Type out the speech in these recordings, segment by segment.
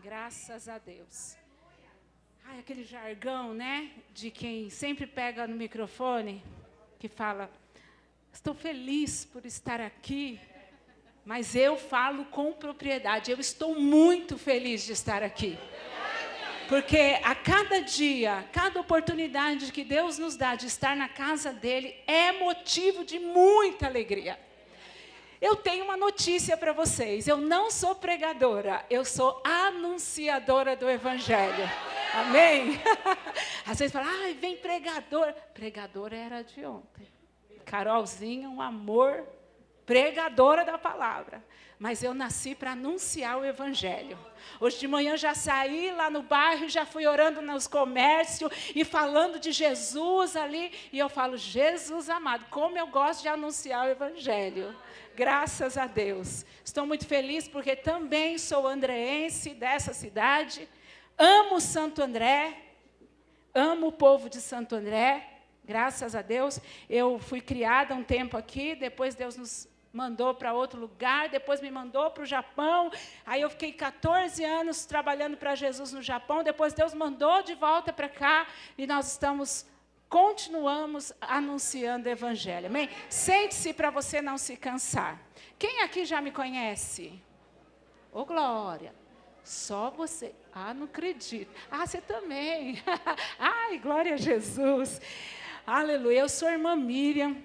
Graças a Deus. Ai, aquele jargão, né? De quem sempre pega no microfone, que fala, estou feliz por estar aqui, mas eu falo com propriedade, eu estou muito feliz de estar aqui. Porque a cada dia, cada oportunidade que Deus nos dá de estar na casa dele, é motivo de muita alegria. Eu tenho uma notícia para vocês, eu não sou pregadora, eu sou anunciadora do Evangelho. Amém? Às vezes falam, ai, vem pregador. Pregadora era de ontem. Carolzinha, um amor, pregadora da palavra. Mas eu nasci para anunciar o Evangelho. Hoje de manhã já saí lá no bairro, já fui orando nos comércios e falando de Jesus ali. E eu falo, Jesus amado, como eu gosto de anunciar o Evangelho. Graças a Deus. Estou muito feliz porque também sou andreense dessa cidade. Amo Santo André, amo o povo de Santo André, graças a Deus. Eu fui criada um tempo aqui, depois Deus nos mandou para outro lugar, depois me mandou para o Japão. Aí eu fiquei 14 anos trabalhando para Jesus no Japão, depois Deus mandou de volta para cá e nós continuamos anunciando o Evangelho. Amém? Sente-se para você não se cansar. Quem aqui já me conhece? Ô, glória! Só você. Ah, não acredito. Ah, você também. Ai, glória a Jesus. Aleluia. Eu sou a irmã Miriam,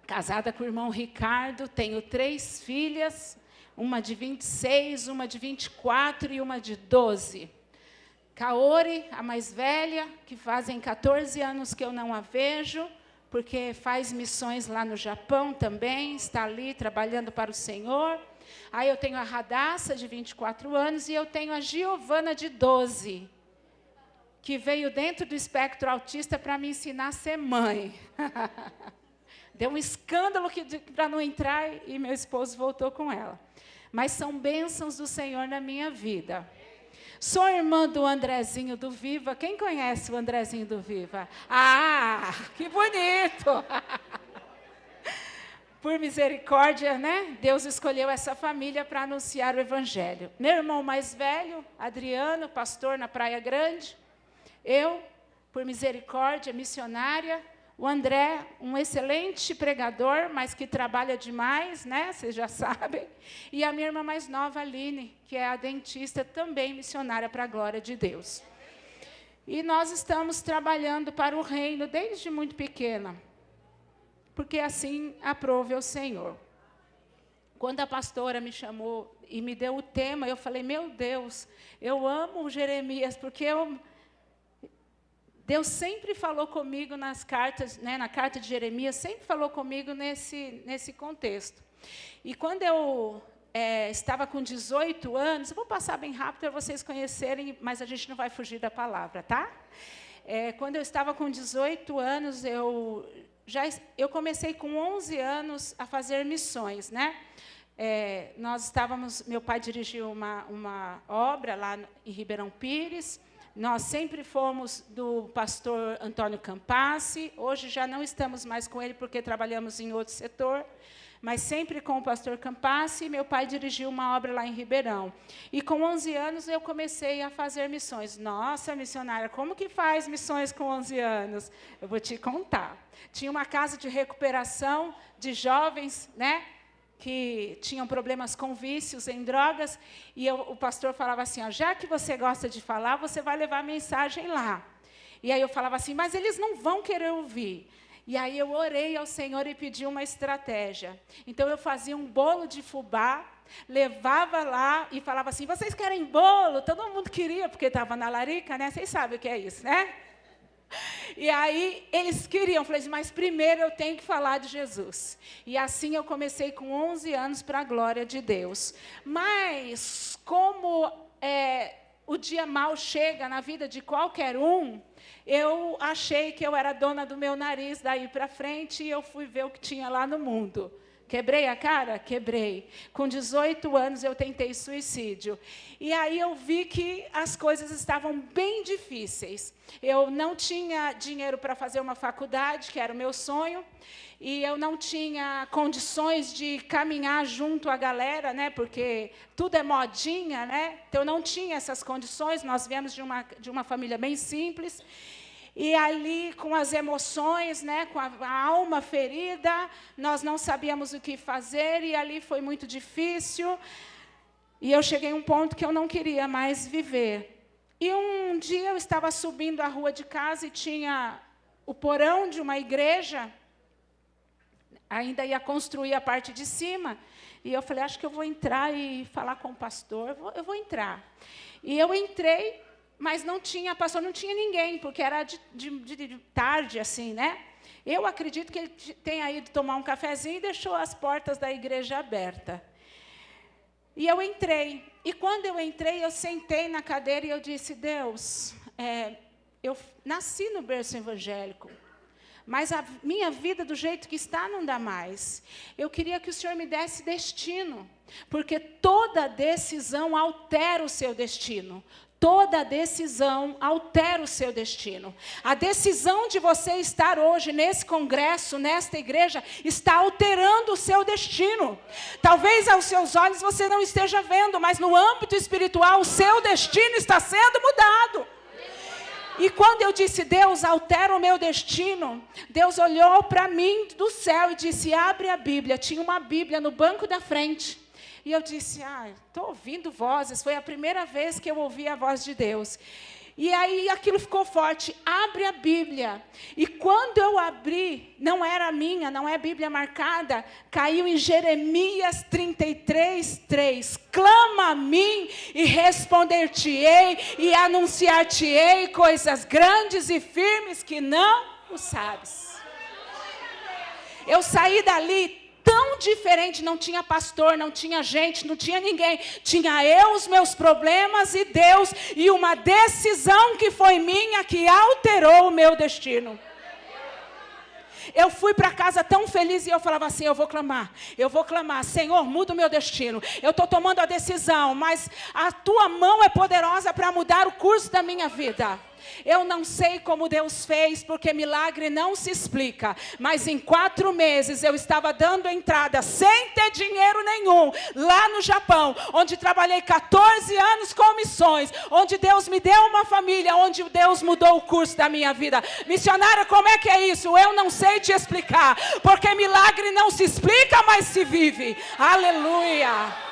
casada com o irmão Ricardo. Tenho 3 filhas, uma de 26, uma de 24 e uma de 12. Kaori, a mais velha, que fazem 14 anos que eu não a vejo, porque faz missões lá no Japão também, está ali trabalhando para o Senhor. Aí eu tenho a Radassa, de 24 anos, e eu tenho a Giovana, de 12, que veio dentro do espectro autista para me ensinar a ser mãe. Deu um escândalo para não entrar e meu esposo voltou com ela. Mas são bênçãos do Senhor na minha vida. Sou irmã do Andrezinho do Viva. Quem conhece o Andrezinho do Viva? Ah, que bonito! Por misericórdia, né? Deus escolheu essa família para anunciar o Evangelho. Meu irmão mais velho, Adriano, pastor na Praia Grande. Eu, por misericórdia, missionária. O André, um excelente pregador, mas que trabalha demais, né? Vocês já sabem. E a minha irmã mais nova, Aline, que é a dentista, também missionária para a glória de Deus. E nós estamos trabalhando para o reino desde muito pequena, porque assim aprove o Senhor. Quando a pastora me chamou e me deu o tema, eu falei, meu Deus, eu amo Jeremias, porque Deus sempre falou comigo nas cartas, né, na carta de Jeremias, sempre falou comigo nesse contexto. E quando eu estava com 18 anos, eu vou passar bem rápido para vocês conhecerem, mas a gente não vai fugir da palavra, tá? Quando eu estava com 18 anos, eu comecei com 11 anos a fazer missões, né? Meu pai dirigiu uma obra lá em Ribeirão Pires. Nós sempre fomos do pastor Antônio Campassi. Hoje já não estamos mais com ele porque trabalhamos em outro setor, mas sempre com o pastor Campassi. Meu pai dirigiu uma obra lá em Ribeirão. E com 11 anos eu comecei a fazer missões. Nossa, missionária, como que faz missões com 11 anos? Eu vou te contar. Tinha uma casa de recuperação de jovens, né, que tinham problemas com vícios em drogas, e o pastor falava assim, ó, já que você gosta de falar, você vai levar a mensagem lá. E aí eu falava assim, mas eles não vão querer ouvir. E aí eu orei ao Senhor e pedi uma estratégia. Então eu fazia um bolo de fubá, levava lá e falava assim, vocês querem bolo? Todo mundo queria, porque estava na larica, né? Vocês sabem o que é isso, né? E aí eles queriam, eu falei assim, mas primeiro eu tenho que falar de Jesus. E assim eu comecei com 11 anos para a glória de Deus. Mas como o dia mau chega na vida de qualquer um, eu achei que eu era dona do meu nariz daí para frente e eu fui ver o que tinha lá no mundo. Quebrei a cara? Quebrei. Com 18 anos eu tentei suicídio. E aí eu vi que as coisas estavam bem difíceis. Eu não tinha dinheiro para fazer uma faculdade, que era o meu sonho, e eu não tinha condições de caminhar junto à galera, né, porque tudo é modinha, né? Então eu não tinha essas condições, nós viemos de uma família bem simples. E ali, com as emoções, né, com a alma ferida, nós não sabíamos o que fazer, e ali foi muito difícil. E eu cheguei a um ponto que eu não queria mais viver. E um dia eu estava subindo a rua de casa e tinha o porão de uma igreja, ainda ia construir a parte de cima, e eu falei, acho que eu vou entrar e falar com o pastor, eu vou entrar. E eu entrei, mas não tinha pastor, não tinha ninguém, porque era de tarde, assim, né? Eu acredito que ele tenha ido tomar um cafezinho e deixou as portas da igreja abertas. E eu entrei. E quando eu entrei, eu sentei na cadeira e eu disse, Deus, eu nasci no berço evangélico, mas a minha vida do jeito que está não dá mais. Eu queria que o Senhor me desse destino, porque toda decisão altera o seu destino. Toda decisão altera o seu destino. A decisão de você estar hoje nesse congresso, nesta igreja, está alterando o seu destino. Talvez aos seus olhos você não esteja vendo, mas no âmbito espiritual o seu destino está sendo mudado. E quando eu disse, Deus, altera o meu destino, Deus olhou para mim do céu e disse, abre a Bíblia. Tinha uma Bíblia no banco da frente. E eu disse, estou ouvindo vozes, foi a primeira vez que eu ouvi a voz de Deus. E aí aquilo ficou forte, abre a Bíblia. E quando eu abri, não era minha, não é Bíblia marcada, caiu em Jeremias 33:3. Clama a mim e responder-te-ei e anunciar-te-ei coisas grandes e firmes que não o sabes. Eu saí dali tão diferente, não tinha pastor, não tinha gente, não tinha ninguém. Tinha eu, os meus problemas e Deus, e uma decisão que foi minha, que alterou o meu destino. Eu fui para casa tão feliz e eu falava assim, eu vou clamar, Senhor, muda o meu destino. Eu estou tomando a decisão, mas a tua mão é poderosa para mudar o curso da minha vida. Eu não sei como Deus fez, porque milagre não se explica. Mas em 4 meses eu estava dando entrada, sem ter dinheiro nenhum, lá no Japão, onde trabalhei 14 anos com missões, onde Deus me deu uma família, onde Deus mudou o curso da minha vida. Missionária, como é que é isso? Eu não sei te explicar, porque milagre não se explica, mas se vive. Aleluia!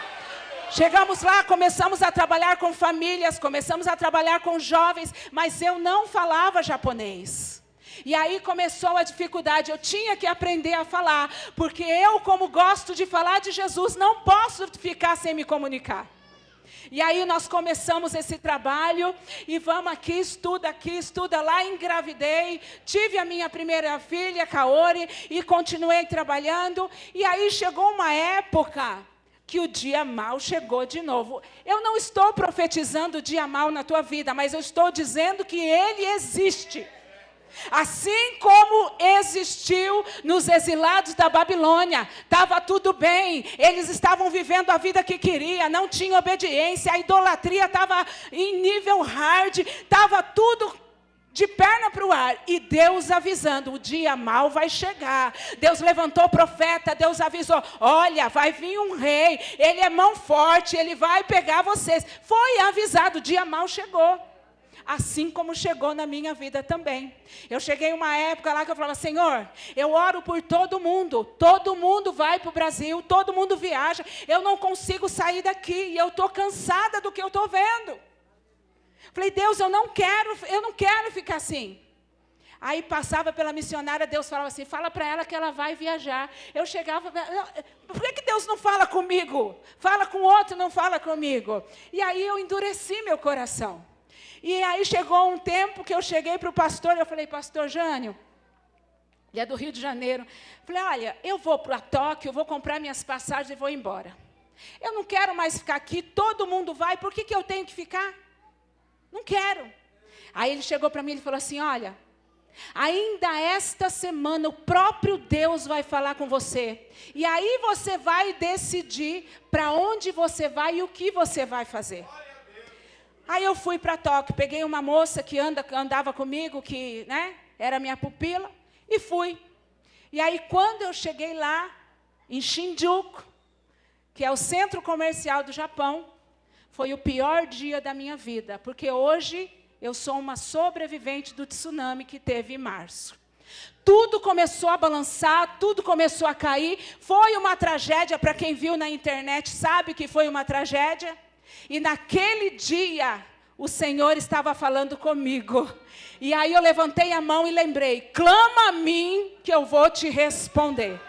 Chegamos lá, começamos a trabalhar com famílias, começamos a trabalhar com jovens, mas eu não falava japonês. E aí começou a dificuldade, eu tinha que aprender a falar, porque eu, como gosto de falar de Jesus, não posso ficar sem me comunicar. E aí nós começamos esse trabalho, e vamos aqui, estuda lá, engravidei, tive a minha primeira filha, Kaori, e continuei trabalhando, e aí chegou uma época que o dia mau chegou de novo. Eu não estou profetizando o dia mau na tua vida, mas eu estou dizendo que ele existe. Assim como existiu nos exilados da Babilônia, estava tudo bem, eles estavam vivendo a vida que queria, não tinha obediência, a idolatria estava em nível hard, estava tudo de perna para o ar, e Deus avisando, o dia mau vai chegar. Deus levantou profeta, Deus avisou, olha, vai vir um rei, ele é mão forte, ele vai pegar vocês. Foi avisado, o dia mau chegou. Assim como chegou na minha vida também. Eu cheguei uma época lá que eu falava, Senhor, eu oro por todo mundo vai para o Brasil, todo mundo viaja, eu não consigo sair daqui, e eu estou cansada do que eu estou vendo. Falei, Deus, eu não quero ficar assim. Aí passava pela missionária, Deus falava assim, fala para ela que ela vai viajar. Eu chegava, por que Deus não fala comigo? Fala com outro, não fala comigo. E aí eu endureci meu coração. E aí chegou um tempo que eu cheguei para o pastor, eu falei, pastor Jânio, ele é do Rio de Janeiro. Falei, olha, eu vou para Tóquio, vou comprar minhas passagens e vou embora. Eu não quero mais ficar aqui, todo mundo vai, por que eu tenho que ficar? Não quero. Aí ele chegou para mim e falou assim, olha, Ainda esta semana, o próprio Deus vai falar com você. E aí você vai decidir para onde você vai e o que você vai fazer. Aí eu fui para Tóquio, peguei uma moça que andava comigo, que, né, era minha pupila, e fui. E aí quando eu cheguei lá, em Shinjuku, que é o centro comercial do Japão, foi o pior dia da minha vida, porque hoje eu sou uma sobrevivente do tsunami que teve em março. Tudo começou a balançar, tudo começou a cair. Foi uma tragédia, para quem viu na internet sabe que foi uma tragédia. E naquele dia, o Senhor estava falando comigo. E aí eu levantei a mão e lembrei, clama a mim que eu vou te responder.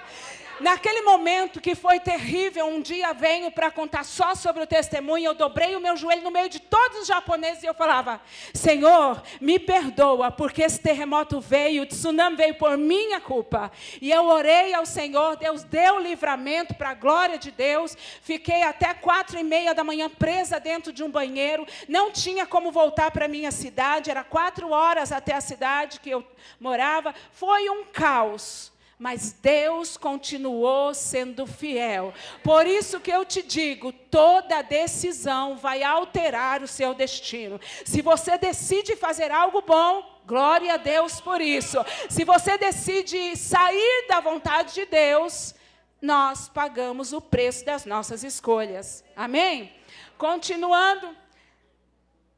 Naquele momento que foi terrível, um dia venho para contar só sobre o testemunho, eu dobrei o meu joelho no meio de todos os japoneses e eu falava, Senhor, me perdoa, porque esse terremoto veio, o tsunami veio por minha culpa. E eu orei ao Senhor, Deus deu livramento para a glória de Deus, fiquei até 4:30 da manhã presa dentro de um banheiro, não tinha como voltar para a minha cidade, era 4 horas até a cidade que eu morava, foi um caos. Mas Deus continuou sendo fiel. Por isso que eu te digo, toda decisão vai alterar o seu destino. Se você decide fazer algo bom, glória a Deus por isso. Se você decide sair da vontade de Deus, nós pagamos o preço das nossas escolhas. Amém? Continuando,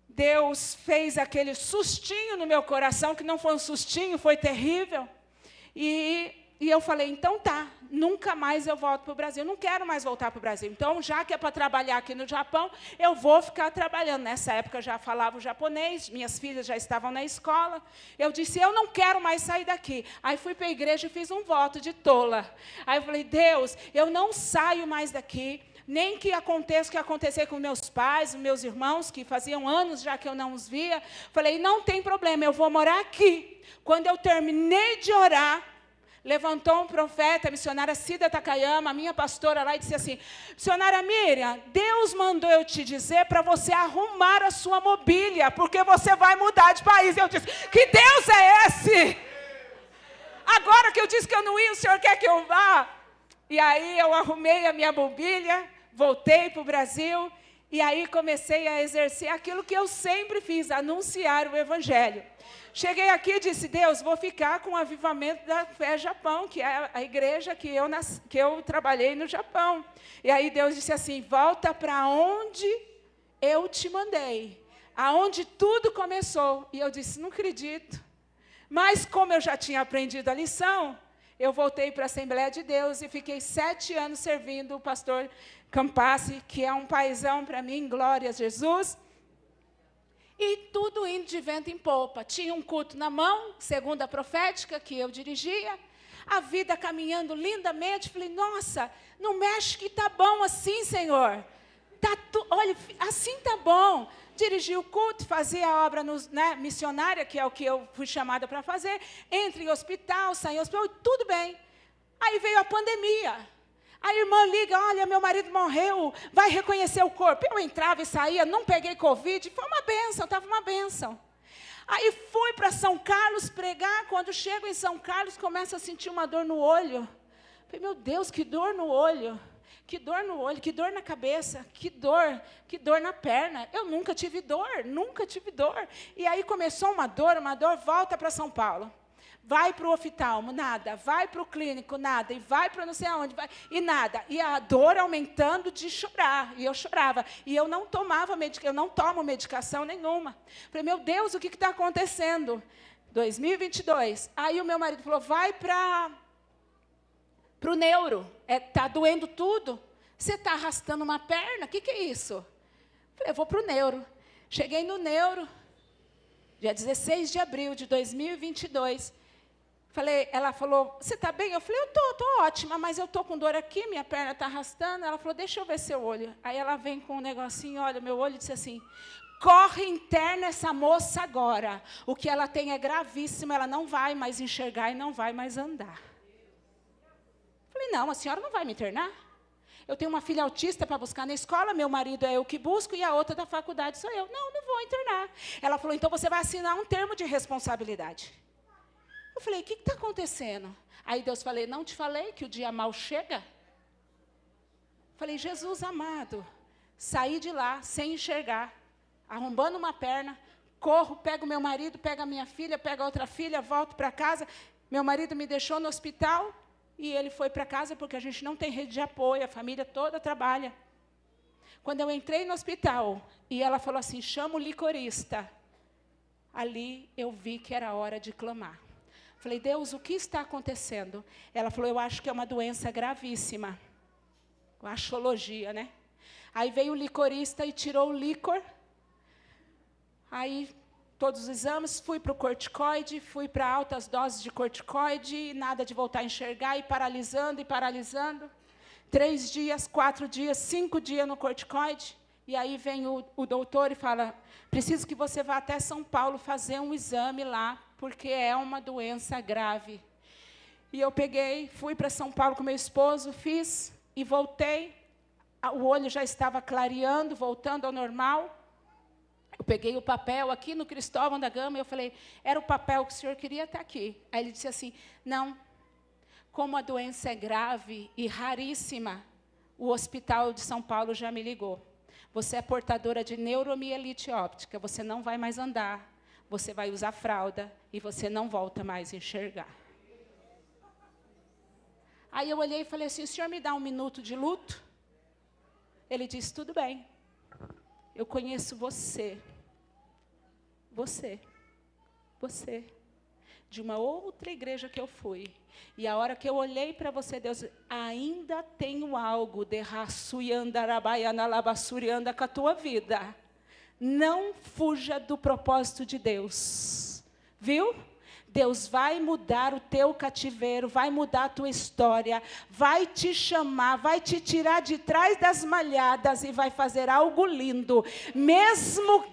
Deus fez aquele sustinho no meu coração, que não foi um sustinho, foi terrível. E eu falei, então tá, nunca mais eu volto para o Brasil, não quero mais voltar para o Brasil. Então, já que é para trabalhar aqui no Japão, eu vou ficar trabalhando. Nessa época eu já falava o japonês, minhas filhas já estavam na escola. Eu disse, eu não quero mais sair daqui. Aí fui para a igreja e fiz um voto de tola. Aí eu falei, Deus, eu não saio mais daqui, nem que aconteça o que acontecer com meus pais, meus irmãos, que faziam anos já que eu não os via. Falei, não tem problema, eu vou morar aqui. Quando eu terminei de orar, levantou um profeta, a missionária Cida Takayama, a minha pastora lá, e disse assim, missionária Miriam, Deus mandou eu te dizer para você arrumar a sua mobília, porque você vai mudar de país. Eu disse, que Deus é esse? Agora que eu disse que eu não ia, o senhor quer que eu vá? E aí eu arrumei a minha mobília, voltei para o Brasil, e aí comecei a exercer aquilo que eu sempre fiz, anunciar o Evangelho. Cheguei aqui e disse, Deus, vou ficar com o Avivamento da Fé Japão, que é a igreja que eu trabalhei no Japão. E aí Deus disse assim, volta para onde eu te mandei, aonde tudo começou. E eu disse, não acredito. Mas como eu já tinha aprendido a lição, eu voltei para a Assembleia de Deus e fiquei 7 anos servindo o pastor Campassi, que é um paizão para mim, glória a Jesus. E tudo indo de vento em popa. Tinha um culto na mão, segunda profética, que eu dirigia. A vida caminhando lindamente. Falei, nossa, no México está bom assim, Senhor. Olha, assim está bom. Dirigi o culto, fazia a obra missionária, que é o que eu fui chamada para fazer. Entre em hospital, saí em hospital, tudo bem. Aí veio a pandemia. A irmã liga, olha, meu marido morreu, vai reconhecer o corpo. Eu entrava e saía, não peguei Covid, foi uma bênção, estava uma bênção. Aí fui para São Carlos pregar, quando chego em São Carlos, começo a sentir uma dor no olho. Falei, meu Deus, que dor no olho, que dor no olho, que dor na cabeça, que dor na perna. Eu nunca tive dor, nunca tive dor. E aí começou uma dor, volta para São Paulo. Vai para o oftalmo, nada. Vai para o clínico, nada. E vai para não sei aonde, e nada. E a dor aumentando de chorar. E eu chorava. E eu não tomava medicação, eu não tomo medicação nenhuma. Falei, meu Deus, o que está acontecendo? 2022. Aí o meu marido falou, vai para o neuro. Está doendo tudo. Você está arrastando uma perna? O que é isso? Falei, eu vou para o neuro. Cheguei no neuro, dia 16 de abril de 2022. Ela falou, você está bem? Eu falei, eu estou ótima, mas eu estou com dor aqui, minha perna está arrastando. Ela falou, deixa eu ver seu olho. Aí ela vem com um negocinho, olha, meu olho, disse assim, corre, interna essa moça agora. O que ela tem é gravíssimo, ela não vai mais enxergar e não vai mais andar. Falei, não, a senhora não vai me internar? Eu tenho uma filha autista para buscar na escola, meu marido é eu que busco e a outra da faculdade sou eu. Não vou internar. Ela falou, então você vai assinar um termo de responsabilidade. Eu falei, o que está acontecendo? Aí Deus falou, não te falei que o dia mau chega? Falei, Jesus amado, saí de lá sem enxergar, arrombando uma perna, corro, pego meu marido, pego a minha filha, pego a outra filha, volto para casa. Meu marido me deixou no hospital e ele foi para casa porque a gente não tem rede de apoio, a família toda trabalha. Quando eu entrei no hospital e ela falou assim, chama o licorista. Ali eu vi que era hora de clamar. Falei, Deus, o que está acontecendo? Ela falou, eu acho que é uma doença gravíssima. Axologia, né? Aí veio o licorista e tirou o líquor. Aí, todos os exames, fui para o corticoide, fui para altas doses de corticoide, nada de voltar a enxergar, e paralisando, e paralisando. 3 dias, 4 dias, 5 dias no corticoide. E aí vem o doutor e fala, preciso que você vá até São Paulo fazer um exame lá, porque é uma doença grave. E eu peguei, fui para São Paulo com meu esposo, fiz e voltei. O olho já estava clareando, voltando ao normal. Eu peguei o papel aqui no Cristóvão da Gama e eu falei, era o papel que o senhor queria estar aqui. Aí ele disse assim, não, como a doença é grave e raríssima, o Hospital de São Paulo já me ligou. Você é portadora de neuromielite óptica, você não vai mais andar, você vai usar fralda e você não volta mais a enxergar. Aí eu olhei e falei assim, o senhor me dá 1 minuto de luto? Ele disse, tudo bem, eu conheço você, de uma outra igreja que eu fui. E a hora que eu olhei para você, Deus, ainda tenho algo de raçuiandarabaianalabassurianda com a tua vida. Não fuja do propósito de Deus. Viu? Deus vai mudar o teu cativeiro, vai mudar a tua história, vai te chamar, vai te tirar de trás das malhadas e vai fazer algo lindo. Mesmo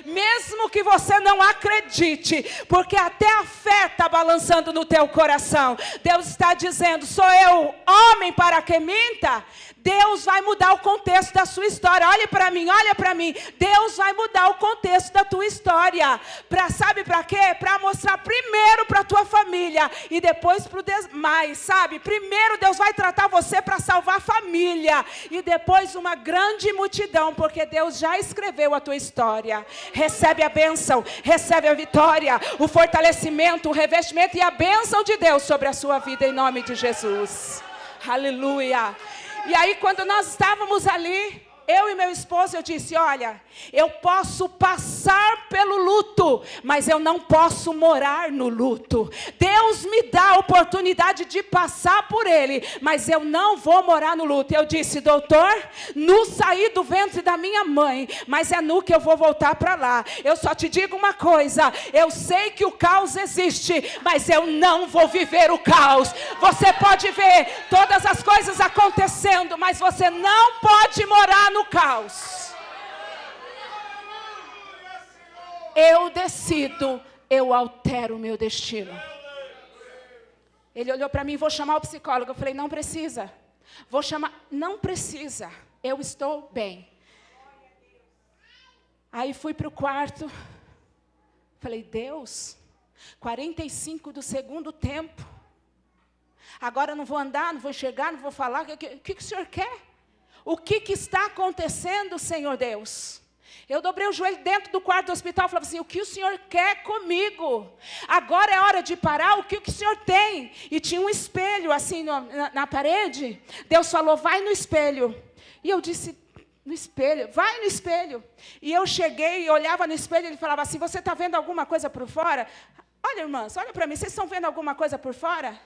mesmo que você não acredite, porque até a fé está balançando no teu coração. Deus está dizendo, sou eu homem para que minta? Deus vai mudar o contexto da sua história. Olha para mim, olha para mim. Deus vai mudar o contexto da tua história. Sabe para quê? Para mostrar primeiro para a tua família e depois para o demais, sabe? Primeiro Deus vai tratar você para salvar a família e depois uma grande multidão, porque Deus já escreveu a tua história. Recebe a bênção, recebe a vitória, o fortalecimento, o revestimento e a bênção de Deus sobre a sua vida em nome de Jesus. Aleluia. E aí, quando nós estávamos ali, eu e meu esposo, eu disse, olha, eu posso passar pelo luto, mas eu não posso morar no luto. Deus me dá a oportunidade de passar por ele, mas eu não vou morar no luto. Eu disse, doutor, nu saí do ventre da minha mãe, mas é nu que eu vou voltar para lá. Eu só te digo uma coisa, eu sei que o caos existe, mas eu não vou viver o caos. Você pode ver todas as coisas acontecendo, mas você não pode morar no caos. Eu decido, eu altero o meu destino. Ele olhou para mim, vou chamar o psicólogo. Eu falei, não precisa. Vou chamar, não precisa. Eu estou bem. Aí fui para o quarto. Falei, Deus, 45 do segundo tempo. Agora eu não vou andar, não vou enxergar, não vou falar. O que o Senhor quer? O que está acontecendo, Senhor Deus? Eu dobrei o joelho dentro do quarto do hospital e falava assim, o que o Senhor quer comigo? Agora é hora de parar, o que o Senhor tem? E tinha um espelho assim na parede. Deus falou, vai no espelho. E eu disse, no espelho, vai no espelho. E eu cheguei e olhava no espelho e ele falava assim, você está vendo alguma coisa por fora? Olha, irmãs, olha para mim, vocês estão vendo alguma coisa por fora?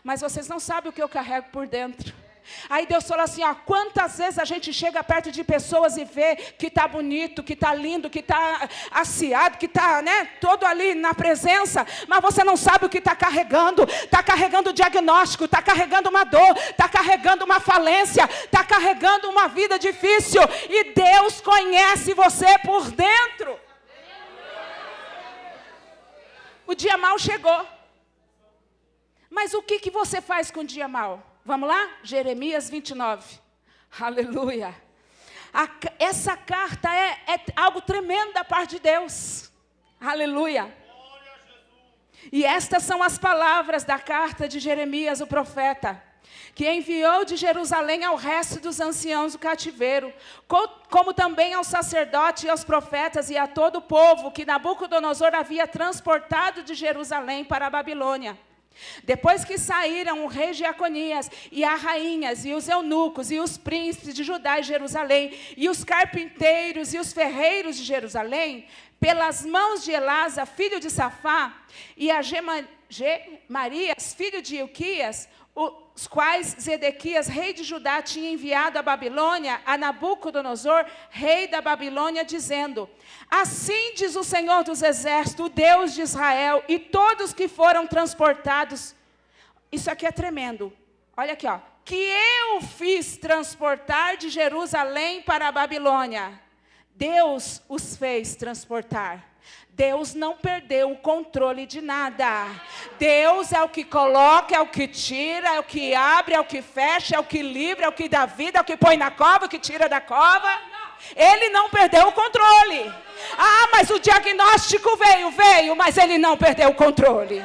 Mas vocês não sabem o que eu carrego por dentro. Aí Deus falou assim, ó, quantas vezes a gente chega perto de pessoas e vê que está bonito, que está lindo, que está aciado, que está, né, todo ali na presença, mas você não sabe o que está carregando diagnóstico, está carregando uma dor, está carregando uma falência, está carregando uma vida difícil, e Deus conhece você por dentro. O dia mau chegou. Mas o que você faz com o dia mau? Vamos lá? Jeremias 29. Aleluia. Essa carta é algo tremendo da parte de Deus. Aleluia. E estas são as palavras da carta de Jeremias, o profeta, que enviou de Jerusalém ao resto dos anciãos do cativeiro, como também aos sacerdotes e aos profetas e a todo o povo que Nabucodonosor havia transportado de Jerusalém para a Babilônia. Depois que saíram o rei Jeconias e as rainhas e os eunucos e os príncipes de Judá e Jerusalém e os carpinteiros e os ferreiros de Jerusalém, pelas mãos de Elasa, filho de Safá, e a Gemarias, filho de Ilquias, os quais Zedequias, rei de Judá, tinha enviado à Babilônia, a Nabucodonosor, rei da Babilônia, dizendo: assim diz o Senhor dos Exércitos, o Deus de Israel, e todos que foram transportados. Isso aqui é tremendo. Olha aqui, ó. Que eu fiz transportar de Jerusalém para a Babilônia. Deus os fez transportar. Deus não perdeu o controle de nada. Deus é o que coloca, é o que tira, é o que abre, é o que fecha, é o que livra, é o que dá vida, é o que põe na cova, é o que tira da cova. Ele não perdeu o controle. Ah, mas o diagnóstico veio, mas ele não perdeu o controle.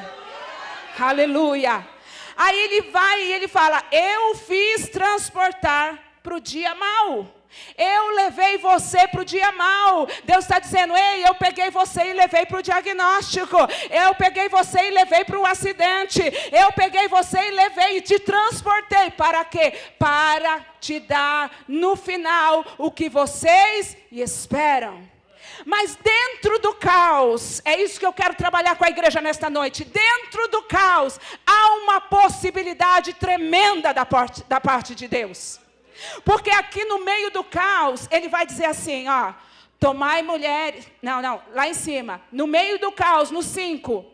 Aleluia. Aí ele vai e ele fala: eu fiz transportar para o dia mau. Eu levei você para o dia mau. Deus está dizendo: ei, eu peguei você e levei para o diagnóstico. Eu peguei você e levei para o acidente. Eu peguei você e levei e te transportei. Para quê? Para te dar no final o que vocês esperam. Mas dentro do caos, é isso que eu quero trabalhar com a igreja nesta noite. Dentro do caos, há uma possibilidade tremenda da parte de Deus. Porque aqui no meio do caos, ele vai dizer assim, ó: tomai mulheres, lá em cima, no meio do caos, no 5,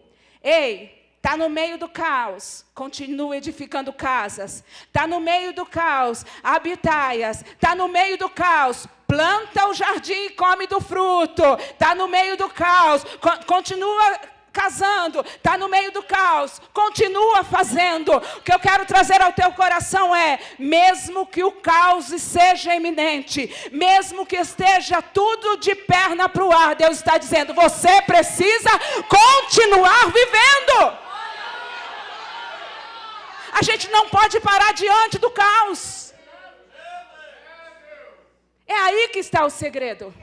ei, está no meio do caos, continua edificando casas, está no meio do caos, habitai-as, está no meio do caos, planta o jardim e come do fruto, está no meio do caos, continua casando, está no meio do caos, continua fazendo. O que eu quero trazer ao teu coração é: mesmo que o caos seja iminente, mesmo que esteja tudo de perna para o ar, Deus está dizendo: você precisa continuar vivendo. A gente não pode parar diante do caos. É aí que está o segredo.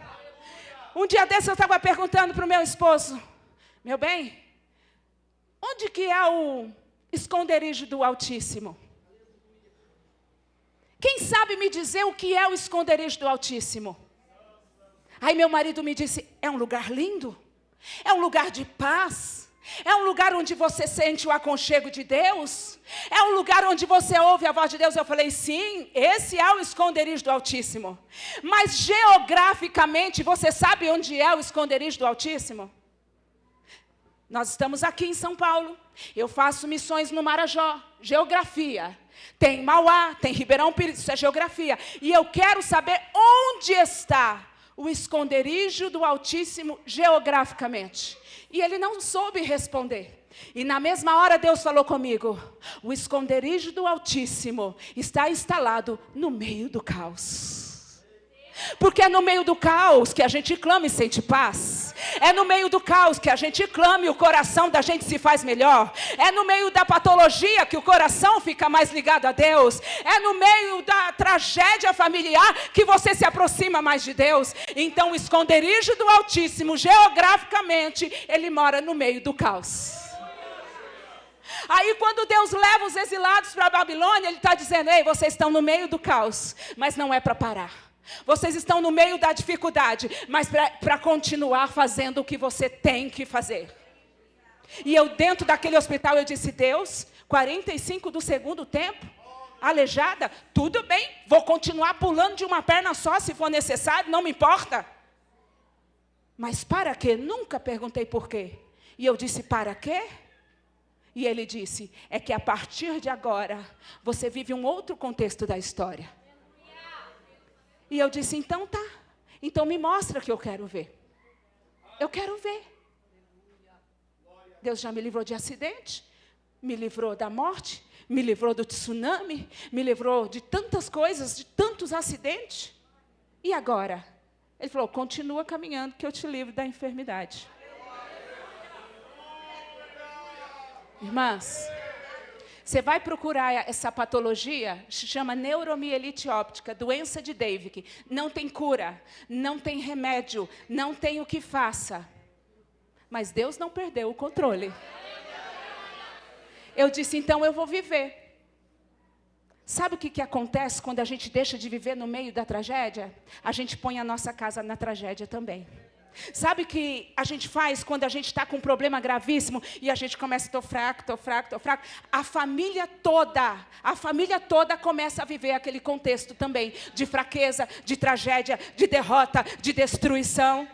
Um dia desse eu estava perguntando para o meu esposo: meu bem, onde que é o esconderijo do Altíssimo? Quem sabe me dizer o que é o esconderijo do Altíssimo? Aí meu marido me disse: é um lugar lindo, é um lugar de paz, é um lugar onde você sente o aconchego de Deus, é um lugar onde você ouve a voz de Deus. Eu falei: sim, esse é o esconderijo do Altíssimo. Mas geograficamente, você sabe onde é o esconderijo do Altíssimo? Nós estamos aqui em São Paulo, eu faço missões no Marajó, geografia. Tem Mauá, tem Ribeirão Pires, isso é geografia. E eu quero saber onde está o esconderijo do Altíssimo geograficamente. E ele não soube responder. E na mesma hora Deus falou comigo: o esconderijo do Altíssimo está instalado no meio do caos. Porque é no meio do caos que a gente clama e sente paz. É no meio do caos que a gente clama e o coração da gente se faz melhor. É no meio da patologia que o coração fica mais ligado a Deus. É no meio da tragédia familiar que você se aproxima mais de Deus. Então o esconderijo do Altíssimo, geograficamente, ele mora no meio do caos. Aí quando Deus leva os exilados para a Babilônia, Ele está dizendo: ei, vocês estão no meio do caos, mas não é para parar. Vocês estão no meio da dificuldade, mas para continuar fazendo o que você tem que fazer. E eu dentro daquele hospital, eu disse: Deus, 45 do segundo tempo, aleijada, tudo bem, vou continuar pulando de uma perna só se for necessário, não me importa. Mas para quê? Nunca perguntei por quê. E eu disse: para quê? E ele disse: é que a partir de agora, você vive um outro contexto da história. E eu disse: então tá, então me mostra que eu quero ver. Eu quero ver. Deus já me livrou de acidente, me livrou da morte, me livrou do tsunami, me livrou de tantas coisas, de tantos acidentes. E agora? Ele falou: continua caminhando que eu te livro da enfermidade. Irmãs, você vai procurar essa patologia, se chama neuromielite óptica, doença de David. Não tem cura, não tem remédio, não tem o que faça. Mas Deus não perdeu o controle. Eu disse, então eu vou viver. Sabe o que acontece quando a gente deixa de viver no meio da tragédia? A gente põe a nossa casa na tragédia também. Sabe o que a gente faz quando a gente está com um problema gravíssimo e a gente começa, estou fraco. A família toda começa a viver aquele contexto também de fraqueza, de tragédia, de derrota, de destruição.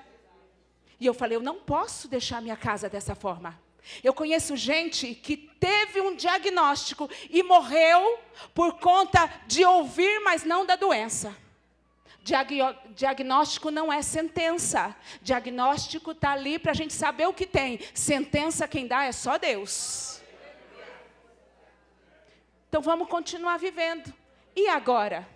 E eu falei, eu não posso deixar minha casa dessa forma. Eu conheço gente que teve um diagnóstico e morreu por conta de ouvir, mas não da doença. Diagnóstico não é sentença. Diagnóstico está ali para a gente saber o que tem. Sentença quem dá é só Deus. Então vamos continuar vivendo. E agora?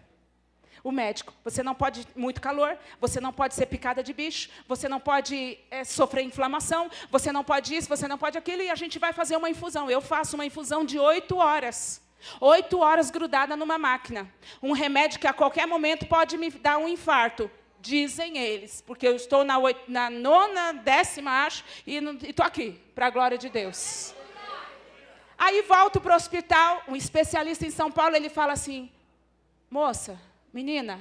O médico, você não pode muito calor, você não pode ser picada de bicho, você não pode sofrer inflamação, você não pode isso, você não pode aquilo, e a gente vai fazer uma infusão. Eu faço uma infusão de 8 horas. 8 horas grudada numa máquina. Um remédio que a qualquer momento pode me dar um infarto. Dizem eles, porque eu estou na 9ª, 10ª, acho, e estou aqui, para a glória de Deus. Aí volto para o hospital, um especialista em São Paulo, ele fala assim, moça, menina,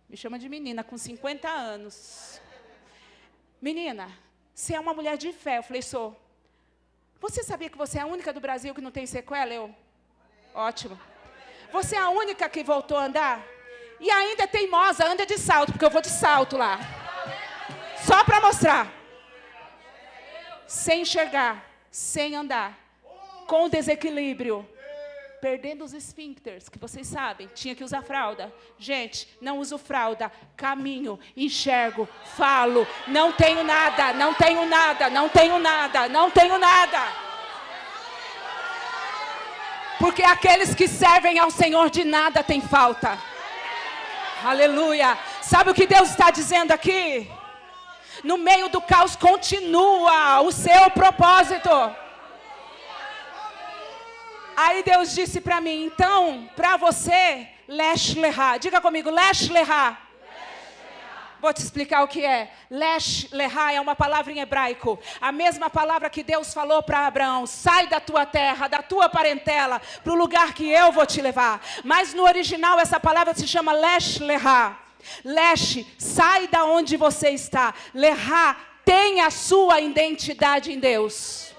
me chama de menina, com 50 anos. Menina, você é uma mulher de fé. Eu falei, sou. Você sabia que você é a única do Brasil que não tem sequela? Eu, ótimo. Você é a única que voltou a andar? E ainda é teimosa, anda de salto, porque eu vou de salto lá. Só para mostrar. Sem enxergar, sem andar, com desequilíbrio. Perdendo os esfíncteres, que vocês sabem, tinha que usar fralda. Gente, não uso fralda, caminho, enxergo, falo, não tenho nada, não tenho nada, não tenho nada, não tenho nada. Porque aqueles que servem ao Senhor de nada têm falta. Aleluia. Sabe o que Deus está dizendo aqui? No meio do caos continua o seu propósito. Aí Deus disse para mim, então, para você, Lesh Lehá. Diga comigo, Lesh Lehá. Vou te explicar o que é. Lesh Lehá é uma palavra em hebraico. A mesma palavra que Deus falou para Abraão. Sai da tua terra, da tua parentela, para o lugar que eu vou te levar. Mas no original essa palavra se chama Lesh Lehá. Lesh, sai da onde você está. Lehá, tem a sua identidade em Deus.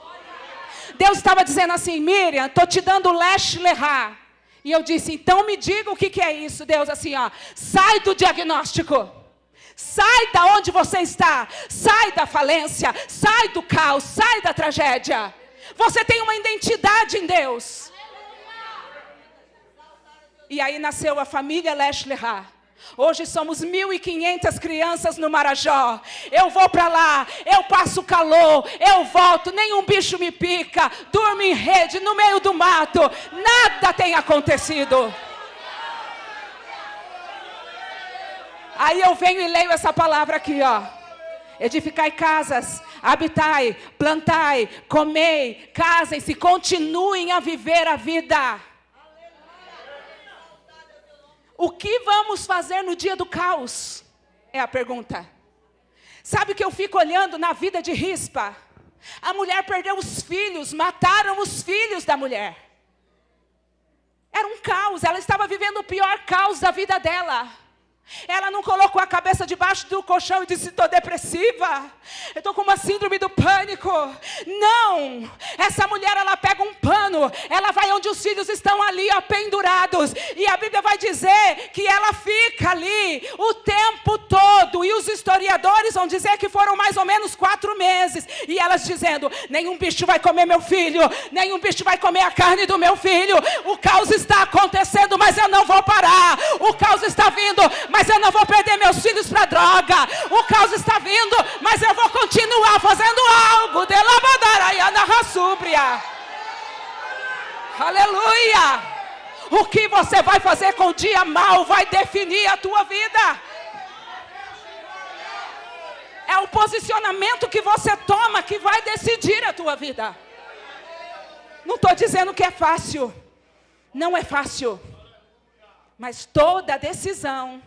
Deus estava dizendo assim, Miriam, estou te dando Lesh Lehá. E eu disse, então me diga o que é isso. Deus assim, ó, sai do diagnóstico. Sai da onde você está. Sai da falência. Sai do caos. Sai da tragédia. Você tem uma identidade em Deus. E aí nasceu a família Lesh Lehá. Hoje somos 1.500 crianças no Marajó. Eu vou para lá, eu passo calor, eu volto, nenhum bicho me pica, durmo em rede, no meio do mato, nada tem acontecido. Aí eu venho e leio essa palavra aqui, ó. Edificai casas, habitai, plantai, comei, casem-se, continuem a viver a vida. O que vamos fazer no dia do caos? É a pergunta. Sabe que eu fico olhando na vida de Rispa? A mulher perdeu os filhos, mataram os filhos da mulher. Era um caos, ela estava vivendo o pior caos da vida dela. Ela não colocou a cabeça debaixo do colchão e disse, estou depressiva, eu estou com uma síndrome do pânico. Não, essa mulher, ela pega um pano, ela vai onde os filhos estão ali, ó, pendurados, e a Bíblia vai dizer que ela fica ali o tempo todo, e os historiadores vão dizer que foram mais ou menos 4 meses, e elas dizendo, nenhum bicho vai comer meu filho, nenhum bicho vai comer a carne do meu filho, o caos está acontecendo, mas eu não vou parar, o caos está vindo, mas eu não vou perder meus filhos para droga. O caos está vindo, mas eu vou continuar fazendo algo. De labadaraiana rassúbria. Aleluia. O que você vai fazer com o dia mau vai definir a tua vida. É o posicionamento que você toma que vai decidir a tua vida. Não estou dizendo que é fácil. Não é fácil. Mas toda decisão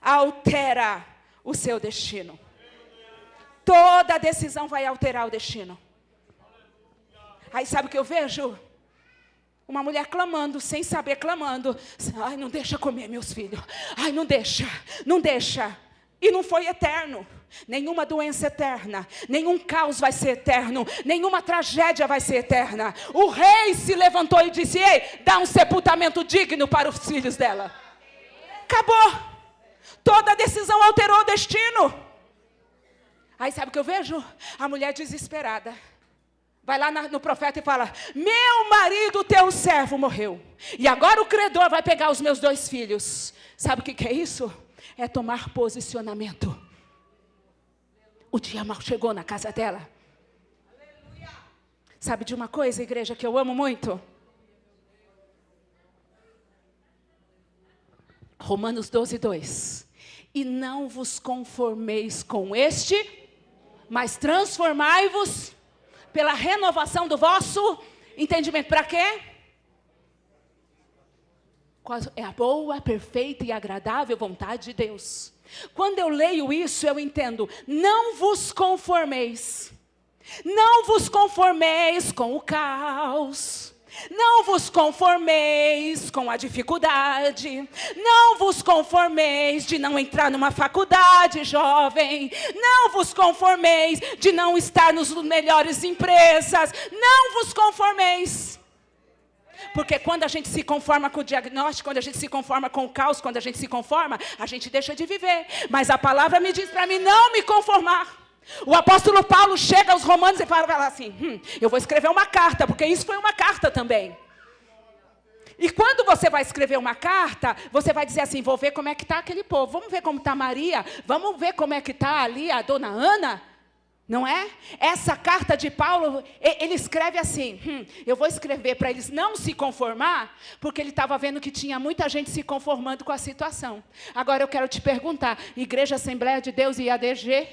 altera o seu destino. Toda decisão vai alterar o destino. Aí sabe o que eu vejo? Uma mulher clamando, sem saber, clamando. Ai, não deixa comer meus filhos. Ai, não deixa, não deixa. E não foi eterno. Nenhuma doença eterna, nenhum caos vai ser eterno, nenhuma tragédia vai ser eterna. O rei se levantou e disse: ei, dá um sepultamento digno para os filhos dela. Acabou. Toda decisão alterou o destino. Aí sabe o que eu vejo? A mulher desesperada vai lá no profeta e fala: meu marido, teu servo, morreu. E agora o credor vai pegar os meus 2 filhos. Sabe o que é isso? É tomar posicionamento. O dia mal chegou na casa dela. Sabe de uma coisa, igreja, que eu amo muito? Romanos 12:2. E não vos conformeis com este, mas transformai-vos pela renovação do vosso entendimento. Para quê? Qual é a boa, perfeita e agradável vontade de Deus. Quando eu leio isso, eu entendo: não vos conformeis. Não vos conformeis com o caos. Não vos conformeis com a dificuldade. Não vos conformeis de não entrar numa faculdade, jovem. Não vos conformeis de não estar nas melhores empresas. Não vos conformeis. Porque quando a gente se conforma com o diagnóstico, quando a gente se conforma com o caos, quando a gente se conforma, a gente deixa de viver. Mas a palavra me diz para mim não me conformar. O apóstolo Paulo chega aos Romanos e fala assim: eu vou escrever uma carta, porque isso foi uma carta também. E quando você vai escrever uma carta, você vai dizer assim: vou ver como é que está aquele povo, vamos ver como está Maria, vamos ver como é que está ali a dona Ana. Não é? Essa carta de Paulo, ele escreve assim: eu vou escrever para eles não se conformar, porque ele estava vendo que tinha muita gente se conformando com a situação. Agora eu quero te perguntar, Igreja Assembleia de Deus e ADG,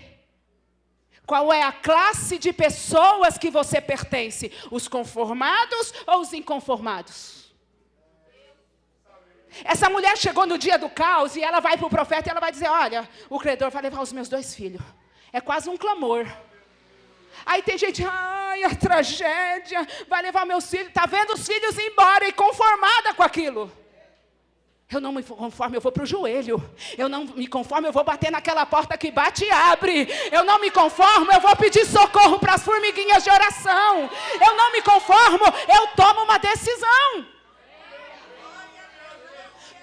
qual é a classe de pessoas que você pertence? Os conformados ou os inconformados? Essa mulher chegou no dia do caos e ela vai para o profeta e ela vai dizer: olha, o credor vai levar os meus 2 filhos. É quase um clamor. Aí tem gente: ai, a tragédia, vai levar meus filhos. Está vendo os filhos ir embora e conformada com aquilo. Eu não me conformo, eu vou para o joelho. Eu não me conformo, eu vou bater naquela porta que bate e abre. Eu não me conformo, eu vou pedir socorro para as formiguinhas de oração. Eu não me conformo, eu tomo uma decisão.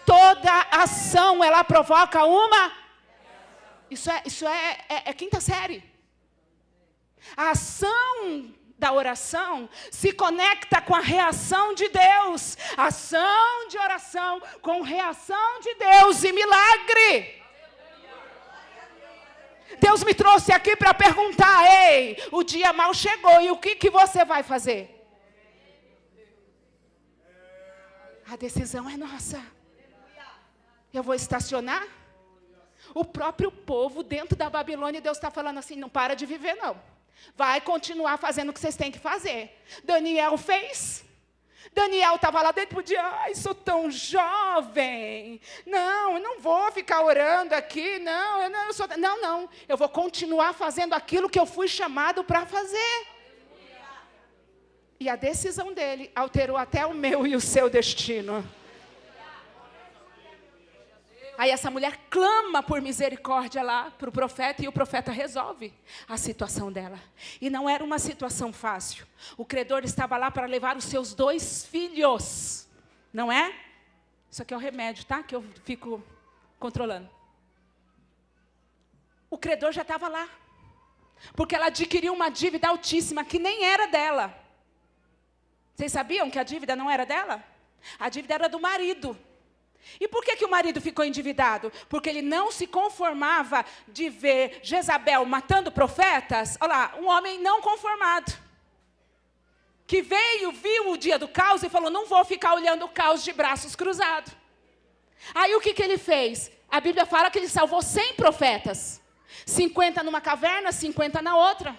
Toda ação, ela provoca uma... Isso é quinta série. A ação da oração se conecta com a reação de Deus. Ação de oração com reação de Deus e milagre. Deus me trouxe aqui para perguntar: ei, o dia mal chegou, e o que você vai fazer? A decisão é nossa. Eu vou estacionar? O próprio povo dentro da Babilônia, Deus está falando assim: não para de viver não. Vai continuar fazendo o que vocês têm que fazer. Daniel fez. Daniel estava lá dentro, podia: ai, sou tão jovem. Não, eu não vou ficar orando aqui. Não, eu vou continuar fazendo aquilo que eu fui chamado para fazer. E a decisão dele alterou até o meu e o seu destino. Aí essa mulher clama por misericórdia lá para o profeta, e o profeta resolve a situação dela. E não era uma situação fácil. O credor estava lá para levar os seus 2 filhos. Não é? Isso aqui é o remédio, tá? Que eu fico controlando. O credor já estava lá. Porque ela adquiriu uma dívida altíssima que nem era dela. Vocês sabiam que a dívida não era dela? A dívida era do marido. E por que o marido ficou endividado? Porque ele não se conformava de ver Jezabel matando profetas. Olha lá, um homem não conformado. Que veio, viu o dia do caos e falou: não vou ficar olhando o caos de braços cruzados. Aí o que ele fez? A Bíblia fala que ele salvou 100 profetas. 50 numa caverna, 50 na outra.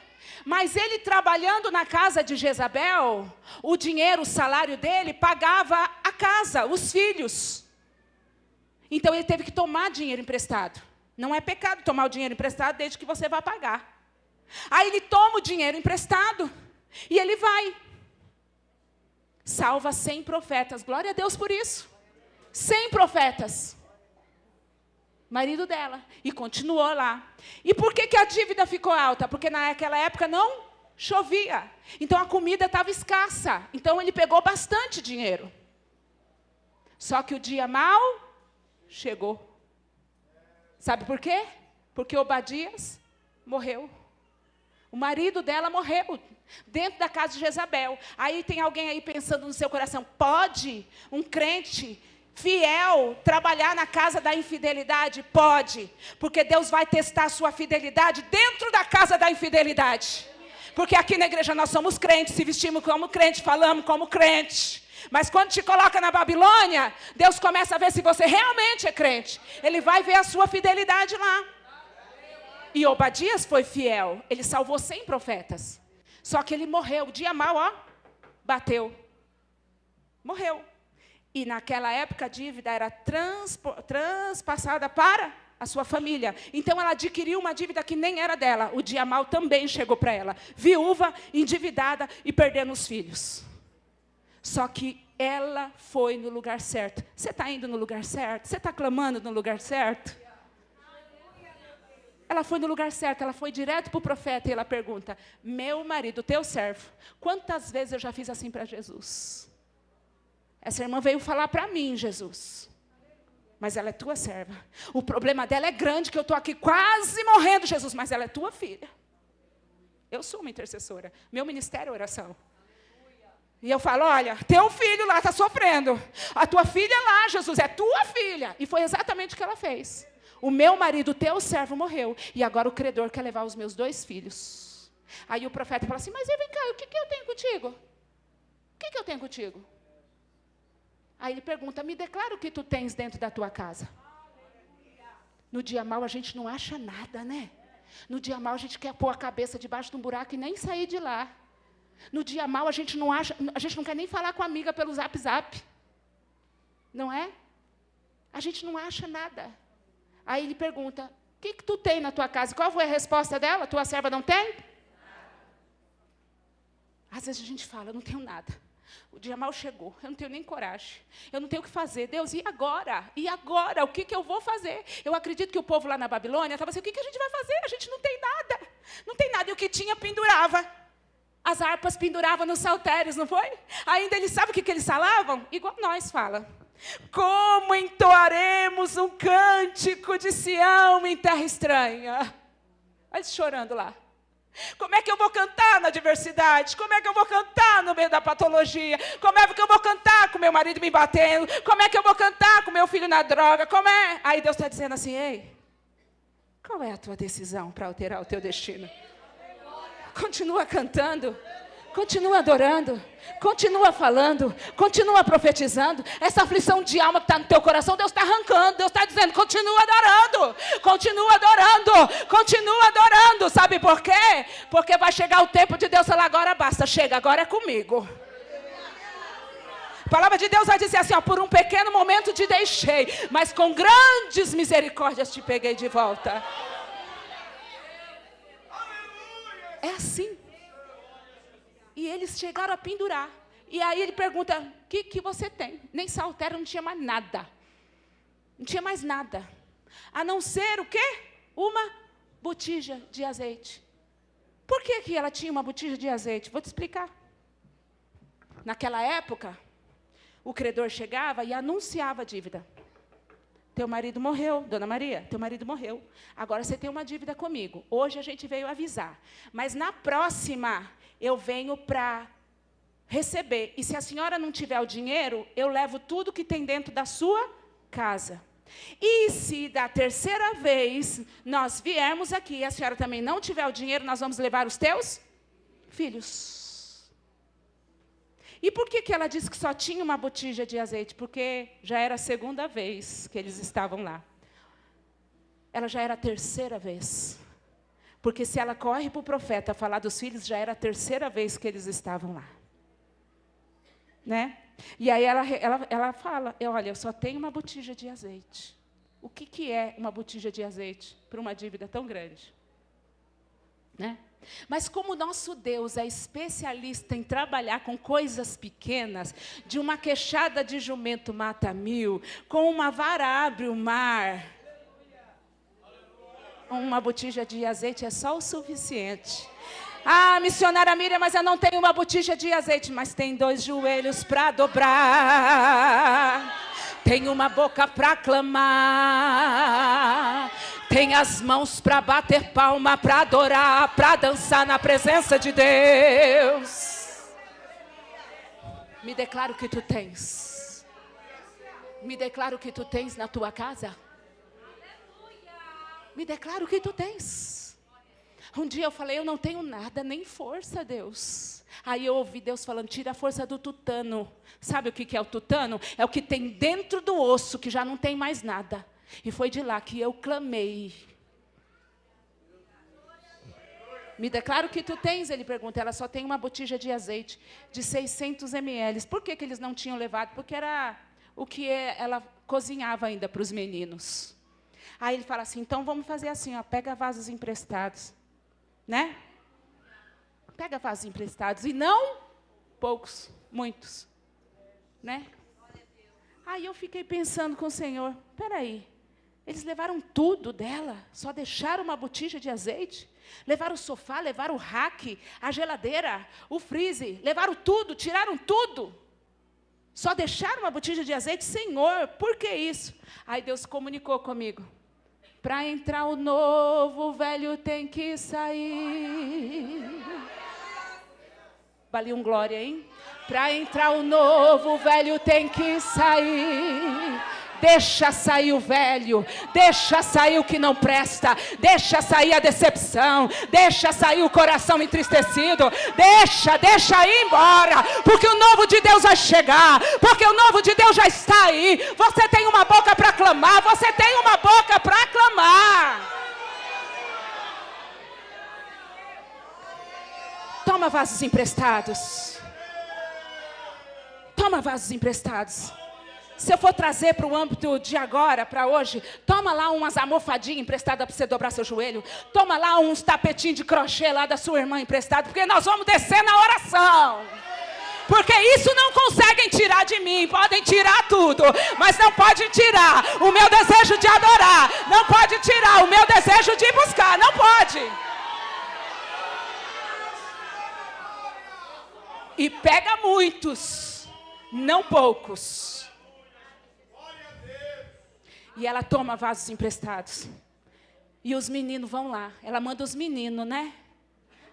Mas ele trabalhando na casa de Jezabel, o dinheiro, o salário dele, pagava a casa, os filhos. Então ele teve que tomar dinheiro emprestado. Não é pecado tomar o dinheiro emprestado desde que você vá pagar. Aí ele toma o dinheiro emprestado e ele vai. Salva 100 profetas. Glória a Deus por isso. 100 profetas. Marido dela. E continuou lá. E por que a dívida ficou alta? Porque naquela época não chovia. Então a comida estava escassa. Então ele pegou bastante dinheiro. Só que o dia mau chegou. Sabe por quê? Porque Obadias morreu. O marido dela morreu dentro da casa de Jezabel. Aí tem alguém aí pensando no seu coração, pode um crente fiel trabalhar na casa da infidelidade? Pode, porque Deus vai testar a sua fidelidade dentro da casa da infidelidade. Porque aqui na igreja nós somos crentes, se vestimos como crente, falamos como crente. Mas quando te coloca na Babilônia, Deus começa a ver se você realmente é crente. Ele vai ver a sua fidelidade lá. E Obadias foi fiel. Ele salvou 100 profetas. Só que ele morreu. O dia mau, ó, bateu. Morreu. E naquela época a dívida era transpassada para a sua família. Então ela adquiriu uma dívida que nem era dela. O dia mau também chegou para ela. Viúva, endividada e perdendo os filhos. Só que ela foi no lugar certo. Você está indo no lugar certo? Você está clamando no lugar certo? Ela foi no lugar certo, ela foi direto para o profeta e ela pergunta, meu marido, teu servo, quantas vezes eu já fiz assim para Jesus? Essa irmã veio falar para mim, Jesus. Mas ela é tua serva. O problema dela é grande, que eu estou aqui quase morrendo, Jesus, mas ela é tua filha. Eu sou uma intercessora. Meu ministério é oração. E eu falo, olha, teu filho lá está sofrendo. A tua filha lá, Jesus, é tua filha. E foi exatamente o que ela fez. O meu marido, teu servo, morreu. E agora o credor quer levar os meus 2 filhos. Aí o profeta fala assim, mas vem cá, o que eu tenho contigo? O que eu tenho contigo? Aí ele pergunta, me declara o que tu tens dentro da tua casa. No dia mau a gente não acha nada, né? No dia mau a gente quer pôr a cabeça debaixo de um buraco e nem sair de lá. No dia mau a gente não quer nem falar com a amiga pelo zap. Não é? A gente não acha nada. Aí ele pergunta, o que tu tem na tua casa? Qual foi a resposta dela? Tua serva não tem? Às vezes a gente fala, eu não tenho nada. O dia mau chegou, eu não tenho nem coragem. Eu não tenho o que fazer. Deus, e agora? E agora? O que eu vou fazer? Eu acredito que o povo lá na Babilônia estava assim, o que a gente vai fazer? A gente não tem nada. Não tem nada. E o que tinha, pendurava. As harpas penduravam nos saltérios, não foi? Ainda eles sabem o que eles falavam? Igual nós fala. Como entoaremos um cântico de Sião em terra estranha? Olha eles chorando lá. Como é que eu vou cantar na adversidade? Como é que eu vou cantar no meio da patologia? Como é que eu vou cantar com meu marido me batendo? Como é que eu vou cantar com meu filho na droga? Como é? Aí Deus está dizendo assim, ei, qual é a tua decisão para alterar o teu destino? Continua cantando, continua adorando, continua falando, continua profetizando. Essa aflição de alma que está no teu coração, Deus está arrancando. Deus está dizendo, continua adorando, continua adorando, continua adorando. Sabe por quê? Porque vai chegar o tempo de Deus falar, agora basta, chega, agora é comigo. A palavra de Deus vai dizer assim, ó, por um pequeno momento te deixei, mas com grandes misericórdias te peguei de volta. É assim. E eles chegaram a pendurar. E aí ele pergunta, o que você tem? Nem saltério, não tinha mais nada. Não tinha mais nada. A não ser o quê? Uma botija de azeite. Por que ela tinha uma botija de azeite? Vou te explicar. Naquela época, o credor chegava e anunciava a dívida. Teu marido morreu, Dona Maria, teu marido morreu. Agora você tem uma dívida comigo. Hoje a gente veio avisar. Mas na próxima, eu venho para receber. E se a senhora não tiver o dinheiro, eu levo tudo que tem dentro da sua casa. E se da terceira vez nós viermos aqui e a senhora também não tiver o dinheiro, nós vamos levar os teus filhos. E por que ela disse que só tinha uma botija de azeite? Porque já era a segunda vez que eles estavam lá. Ela já era a terceira vez. Porque se ela corre para o profeta falar dos filhos, já era a terceira vez que eles estavam lá. Né? E aí ela fala, olha, eu só tenho uma botija de azeite. O que é uma botija de azeite para uma dívida tão grande? Né? Mas como o nosso Deus é especialista em trabalhar com coisas pequenas, de uma queixada de jumento mata 1000, com uma vara abre o mar, uma botija de azeite é só o suficiente. Ah, missionária Miriam, mas eu não tenho uma botija de azeite, mas tem 2 joelhos para dobrar. Tem uma boca para clamar, tem as mãos para bater palma, para adorar, para dançar na presença de Deus. Me declaro que tu tens. Me declaro que tu tens na tua casa. Me declaro que tu tens. Um dia eu falei, eu não tenho nada, nem força, Deus. Aí eu ouvi Deus falando, tira a força do tutano. Sabe o que é o tutano? É o que tem dentro do osso, que já não tem mais nada. E foi de lá que eu clamei. Me declaro que tu tens, ele pergunta. Ela só tem uma botija de azeite de 600 ml. Por que eles não tinham levado? Porque era o que ela cozinhava ainda para os meninos. Aí ele fala assim, então vamos fazer assim, ó, pega vasos emprestados. Né? Pega vasos emprestados. E não poucos, muitos. Né? Aí eu fiquei pensando com o Senhor, peraí, eles levaram tudo dela, só deixaram uma botija de azeite? Levaram o sofá, levaram o rack, a geladeira, o freezer, levaram tudo, tiraram tudo. Só deixaram uma botija de azeite? Senhor, por que isso? Aí Deus comunicou comigo. Para entrar o novo, o velho tem que sair. Valeu um glória, hein? Para entrar o novo, o velho tem que sair. Deixa sair o velho, deixa sair o que não presta, deixa sair a decepção, deixa sair o coração entristecido, deixa ir embora, porque o novo de Deus vai chegar, porque o novo de Deus já está aí. Você tem uma boca para clamar, você tem uma boca para clamar. Toma vasos emprestados. Toma vasos emprestados. Se eu for trazer para o âmbito de agora, para hoje, toma lá umas almofadinhas emprestadas para você dobrar seu joelho. Toma lá uns tapetinhos de crochê lá da sua irmã emprestado, porque nós vamos descer na oração. Porque isso não conseguem tirar de mim. Podem tirar tudo, mas não pode tirar o meu desejo de adorar. Não pode tirar o meu desejo de buscar. Não pode. E pega muitos, não poucos. E ela toma vasos emprestados. E os meninos vão lá. Ela manda os meninos, né?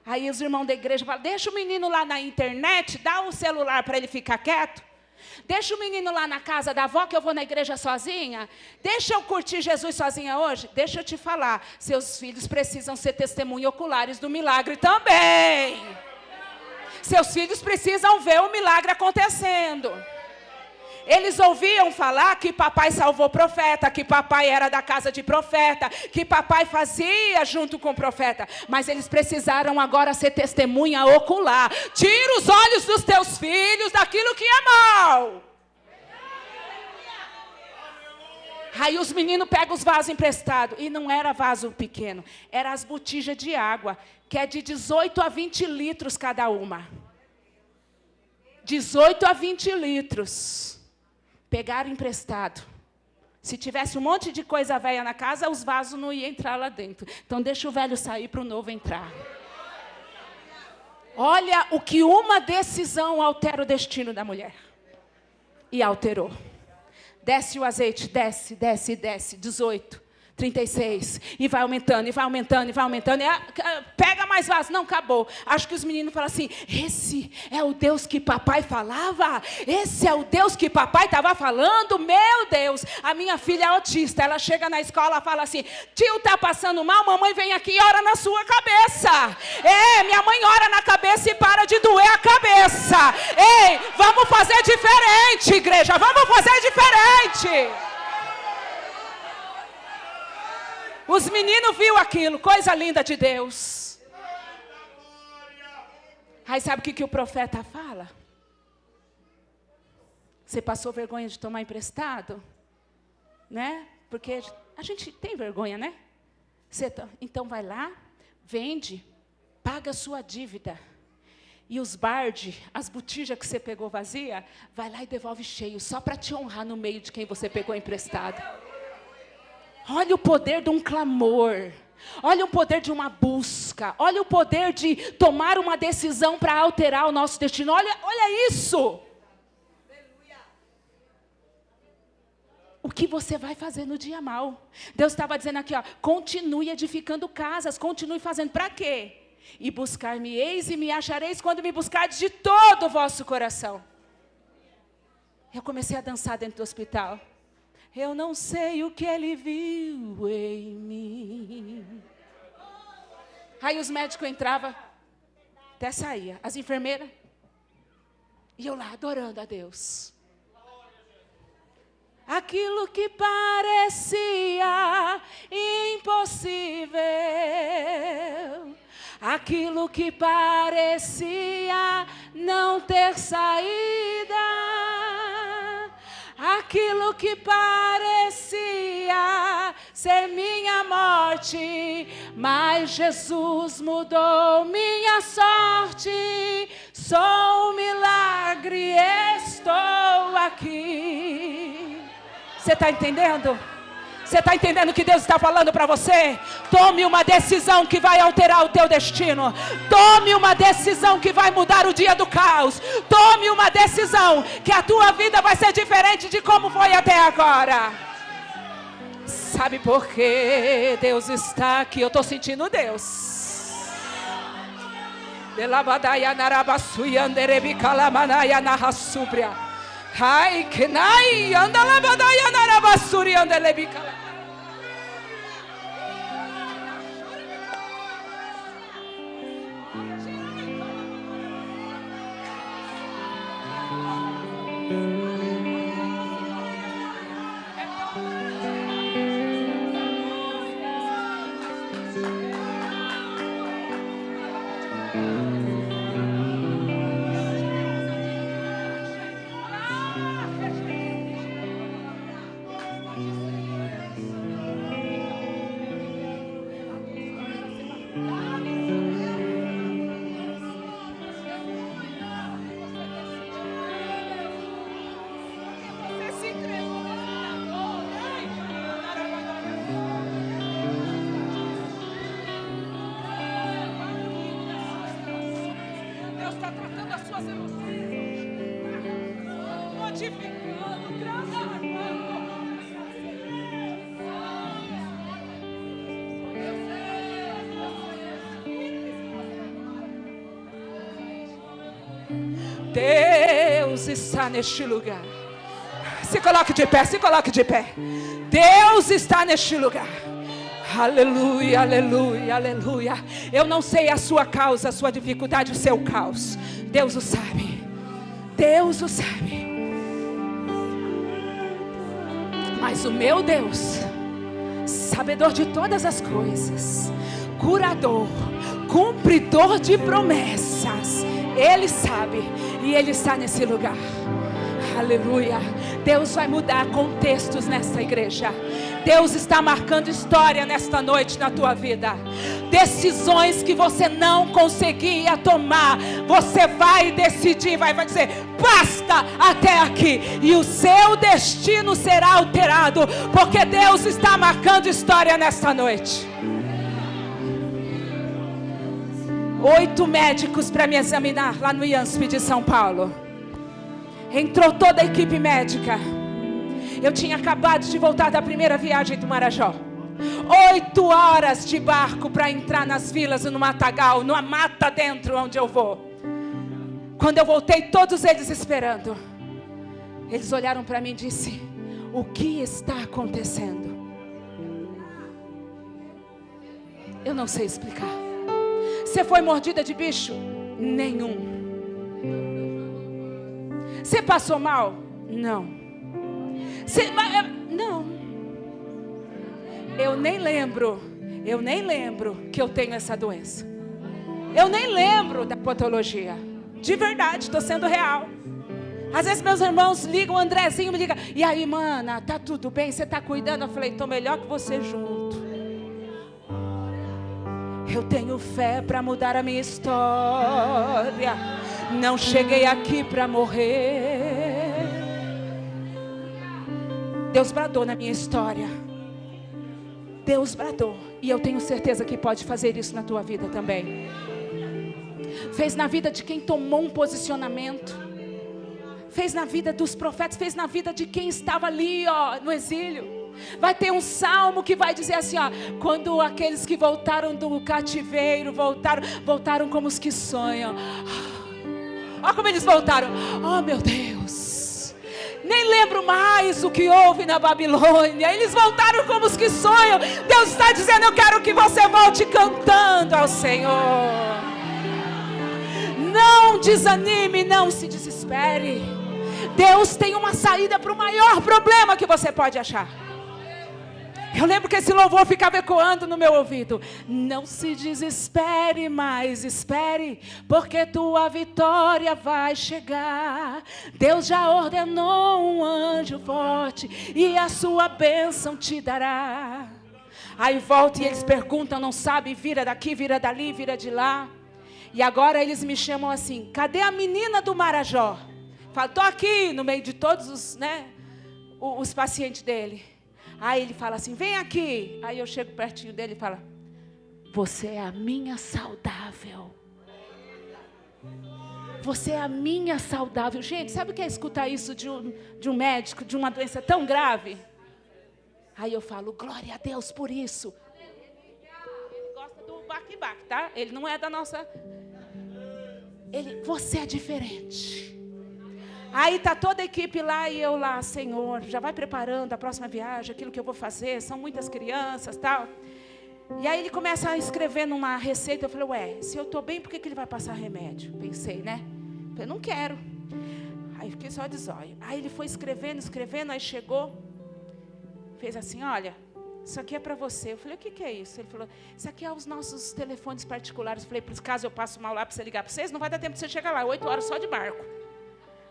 Aí os irmãos da igreja falam, deixa o menino lá na internet, dá um celular para ele ficar quieto. Deixa o menino lá na casa da avó, que eu vou na igreja sozinha. Deixa eu curtir Jesus sozinha hoje. Deixa eu te falar, seus filhos precisam ser testemunhas oculares do milagre também. Seus filhos precisam ver o milagre acontecendo. Eles ouviam falar que papai salvou profeta, que papai era da casa de profeta, que papai fazia junto com o profeta. Mas eles precisaram agora ser testemunha ocular. Tira os olhos dos teus filhos daquilo que é mal. Aí os meninos pegam os vasos emprestados. E não era vaso pequeno, eram as botijas de água, que é de 18 a 20 litros cada uma. 18 a 20 litros. Pegaram emprestado. Se tivesse um monte de coisa velha na casa, os vasos não iam entrar lá dentro. Então deixa o velho sair para o novo entrar. Olha o que uma decisão altera o destino da mulher. E alterou. Desce o azeite, desce, 18, 36. E vai aumentando, e vai aumentando, e vai aumentando. Pega mais vaso. Não, acabou. Acho que os meninos falam assim, esse é o Deus que papai falava? Esse é o Deus que papai estava falando? Meu Deus. A minha filha é autista. Ela chega na escola e fala assim, tio está passando mal, mamãe vem aqui e ora na sua cabeça. Minha mãe ora na cabeça e para de doer a cabeça. Ei, vamos fazer diferente, igreja. Vamos fazer diferente. Os meninos viram aquilo, coisa linda de Deus. Aí sabe o que o profeta fala? Você passou vergonha de tomar emprestado? Né? Porque a gente tem vergonha, né? Então vai lá, vende, paga a sua dívida. E os barde, as botijas que você pegou vazia, vai lá e devolve cheio, só para te honrar no meio de quem você pegou emprestado. Olha o poder de um clamor. Olha o poder de uma busca. Olha o poder de tomar uma decisão para alterar o nosso destino. Olha isso. O que você vai fazer no dia mau? Deus estava dizendo aqui, ó, continue edificando casas, continue fazendo. Para quê? E buscar-me-eis e me achareis quando me buscardes de todo o vosso coração. Eu comecei a dançar dentro do hospital. Eu não sei o que ele viu em mim. Aí os médicos entravam, até saía. As enfermeiras. E eu lá adorando a Deus. Aquilo que parecia impossível, aquilo que parecia não ter saída, aquilo que parecia ser minha morte, mas Jesus mudou minha sorte. Sou um milagre, estou aqui. Você está entendendo? Você está entendendo o que Deus está falando para você? Tome uma decisão que vai alterar o teu destino. Tome uma decisão que vai mudar o dia do caos. Tome uma decisão que a tua vida vai ser diferente de como foi até agora. Sabe por quê? Deus está aqui. Eu estou sentindo Deus. Ai, que nai, anda lá, badaya na rabassuri, anda lebicala. Deus está neste lugar. Se coloque de pé, se coloque de pé. Deus está neste lugar. Aleluia, aleluia, aleluia. Eu não sei a sua causa, a sua dificuldade, o seu caos. Deus o sabe. Deus o sabe. Mas o meu Deus, sabedor de todas as coisas, curador, cumpridor de promessas, Ele sabe e Ele está nesse lugar. Aleluia. Deus vai mudar contextos nessa igreja. Deus está marcando história nesta noite na tua vida. Decisões que você não conseguia tomar, você vai decidir, vai dizer, basta até aqui. E o seu destino será alterado, porque Deus está marcando história nesta noite. 8 médicos para me examinar lá no IANSP de São Paulo. Entrou toda a equipe médica. Eu tinha acabado de voltar da primeira viagem do Marajó. 8 horas de barco para entrar nas vilas, no matagal, numa mata dentro onde eu vou. Quando eu voltei, todos eles esperando. Eles olharam para mim e disseram: o que está acontecendo? Eu não sei explicar. Você foi mordida de bicho? Nenhum. Você passou mal? Não. Não. Eu nem lembro que eu tenho essa doença. Eu nem lembro da patologia. De verdade, estou sendo real. Às vezes meus irmãos ligam, o Andrezinho me liga: e aí, mana, tá tudo bem? Você tá cuidando? Eu falei: tô melhor que você junto. Eu tenho fé para mudar a minha história. Não cheguei aqui para morrer. Deus bradou na minha história. Deus bradou. E eu tenho certeza que pode fazer isso na tua vida também. Fez na vida de quem tomou um posicionamento. Fez na vida dos profetas. Fez na vida de quem estava ali, ó, no exílio. Vai ter um salmo que vai dizer assim, ó: quando aqueles que voltaram do cativeiro voltaram como os que sonham. Olha como eles voltaram. Oh, meu Deus, nem lembro mais o que houve na Babilônia. Eles voltaram como os que sonham. Deus está dizendo: eu quero que você volte cantando ao Senhor. Não desanime, não se desespere. Deus tem uma saída para o maior problema que você pode achar. Eu lembro que esse louvor ficava ecoando no meu ouvido. Não se desespere, mas espere, porque tua vitória vai chegar. Deus já ordenou um anjo forte e a sua bênção te dará. Aí volta e eles perguntam, não sabe, vira daqui, vira dali, vira de lá. E agora eles me chamam assim: cadê a menina do Marajó? Falo: estou aqui no meio de todos os, os pacientes dele. Aí ele fala assim: vem aqui. Aí eu chego pertinho dele e falo: você é a minha saudável. Você é a minha saudável. Gente, sabe o que é escutar isso de um médico, de uma doença tão grave? Aí eu falo: glória a Deus por isso. Ele gosta do baque-baque, tá? Ele não é da nossa... Você é diferente. Aí está toda a equipe lá e eu lá: Senhor, já vai preparando a próxima viagem, aquilo que eu vou fazer, são muitas crianças, tal. E aí ele começa a escrever numa receita. Eu falei: ué, se eu estou bem, por que ele vai passar remédio? Pensei, né? Eu falei: não quero. Aí fiquei só de zóio. Aí ele foi escrevendo, aí chegou, fez assim: olha, isso aqui é para você. Eu falei: o que é isso? Ele falou: isso aqui é os nossos telefones particulares. Eu falei: por caso eu passo mal lá para você ligar para vocês, não vai dar tempo de você chegar lá, 8 horas só de barco.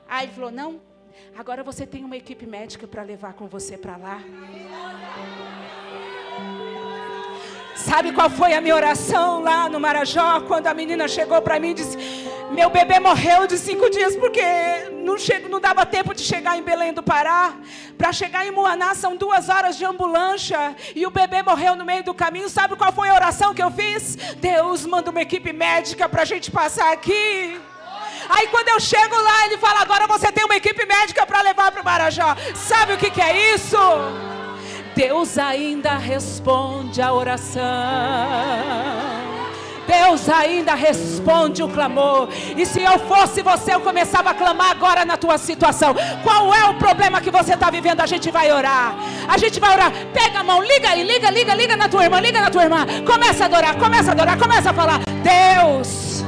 Aí ele falou: não, agora você tem uma equipe médica para levar com você para lá. Sabe qual foi a minha oração lá no Marajó? Quando a menina chegou para mim e disse: meu bebê morreu de 5 dias, porque não dava tempo de chegar em Belém do Pará. Para chegar em Muaná são 2 horas de ambulância, e o bebê morreu no meio do caminho. Sabe qual foi a oração que eu fiz? Deus, manda uma equipe médica para a gente passar aqui. Aí quando eu chego lá, ele fala: agora você tem uma equipe médica para levar para o Marajó. Sabe o que é isso? Deus ainda responde a oração. Deus ainda responde o clamor. E se eu fosse você, eu começava a clamar agora na tua situação. Qual é o problema que você está vivendo? A gente vai orar. A gente vai orar. Pega a mão, liga aí, liga na tua irmã, liga na tua irmã. Começa a adorar, começa a falar: Deus,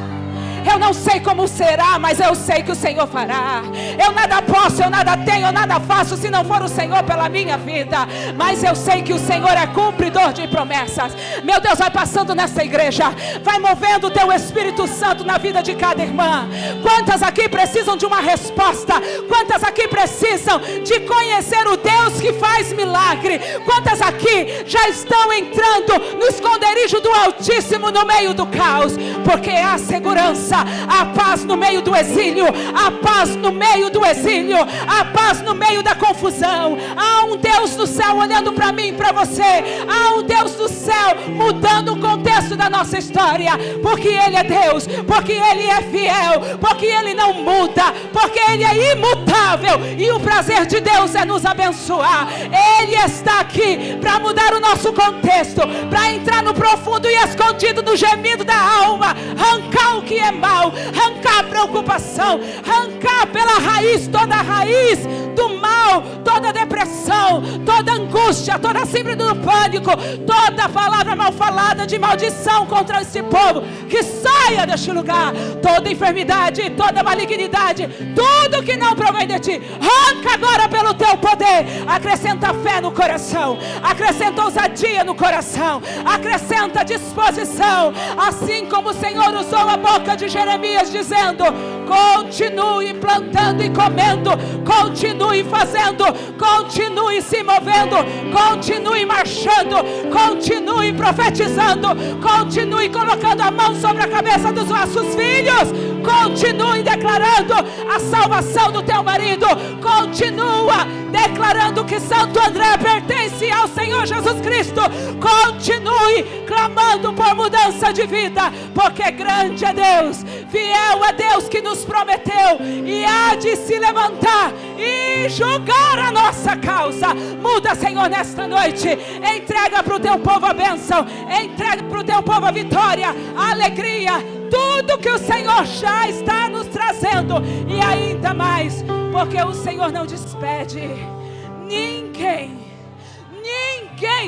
eu não sei como será, mas eu sei que o Senhor fará. Eu nada posso, eu nada tenho, eu nada faço se não for o Senhor pela minha vida. Mas eu sei que o Senhor é cumpridor de promessas. Meu Deus, vai passando nessa igreja, vai movendo o teu Espírito Santo na vida de cada irmã. Quantas aqui precisam de uma resposta? Quantas aqui precisam de conhecer o Deus que faz milagre? Quantas aqui já estão entrando no esconderijo do Altíssimo no meio do caos? Porque há segurança, a paz no meio do exílio, a paz no meio do exílio, a paz no meio da confusão. Há um Deus do céu olhando para mim e para você. Há um Deus do céu mudando o contexto da nossa história, porque Ele é Deus, porque Ele é fiel, porque Ele não muda, porque Ele é imutável, e o prazer de Deus é nos abençoar. Ele está aqui para mudar o nosso contexto, para entrar no profundo e escondido do gemido da alma, arrancar o que é mal, arrancar a preocupação, arrancar pela raiz, toda a raiz do mal, toda depressão, toda angústia, toda síndrome do pânico, toda palavra mal falada de maldição contra esse povo, que saia deste lugar. Toda enfermidade, toda malignidade, tudo que não provém de ti, arranca agora pelo teu poder. Acrescenta fé no coração, acrescenta ousadia no coração, acrescenta disposição, assim como o Senhor usou a boca de Jeremias dizendo: continue plantando e comendo, continue fazendo, continue se movendo, continue marchando, continue profetizando, continue colocando a mão sobre a cabeça dos nossos filhos, continue declarando a salvação do teu marido, continua declarando que Santo André pertence ao Senhor Jesus Cristo, continue clamando por mudança de vida, porque grande é Deus, fiel é Deus que nos prometeu e há de se levantar e julgar a nossa causa. Muda, Senhor, nesta noite, entrega para o teu povo a bênção, entrega para o teu povo a vitória, a alegria, tudo que o Senhor já está nos trazendo e ainda mais, porque o Senhor não despede ninguém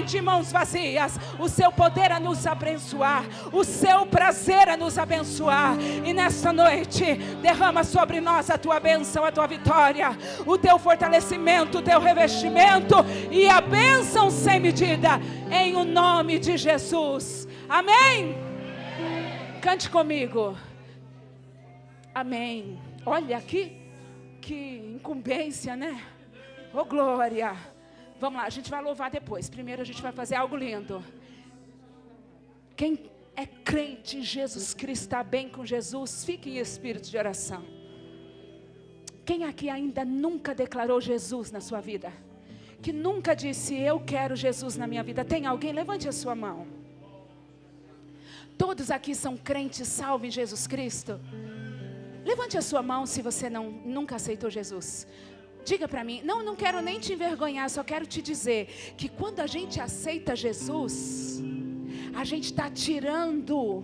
de mãos vazias. O seu poder a nos abençoar, o seu prazer a nos abençoar, e nesta noite derrama sobre nós a tua bênção, a tua vitória, o teu fortalecimento, o teu revestimento e a bênção sem medida, em o nome de Jesus. Amém? Cante comigo. Amém. Olha aqui, que incumbência, né? Oh, glória. Vamos lá, a gente vai louvar depois. Primeiro a gente vai fazer algo lindo. Quem é crente em Jesus Cristo, está bem com Jesus, fique em espírito de oração. Quem aqui ainda nunca declarou Jesus na sua vida? Que nunca disse: eu quero Jesus na minha vida? Tem alguém? Levante a sua mão. Todos aqui são crentes salvos em Jesus Cristo? Levante a sua mão se você nunca aceitou Jesus. Diga para mim. Não quero nem te envergonhar, só quero te dizer que quando a gente aceita Jesus, a gente está tirando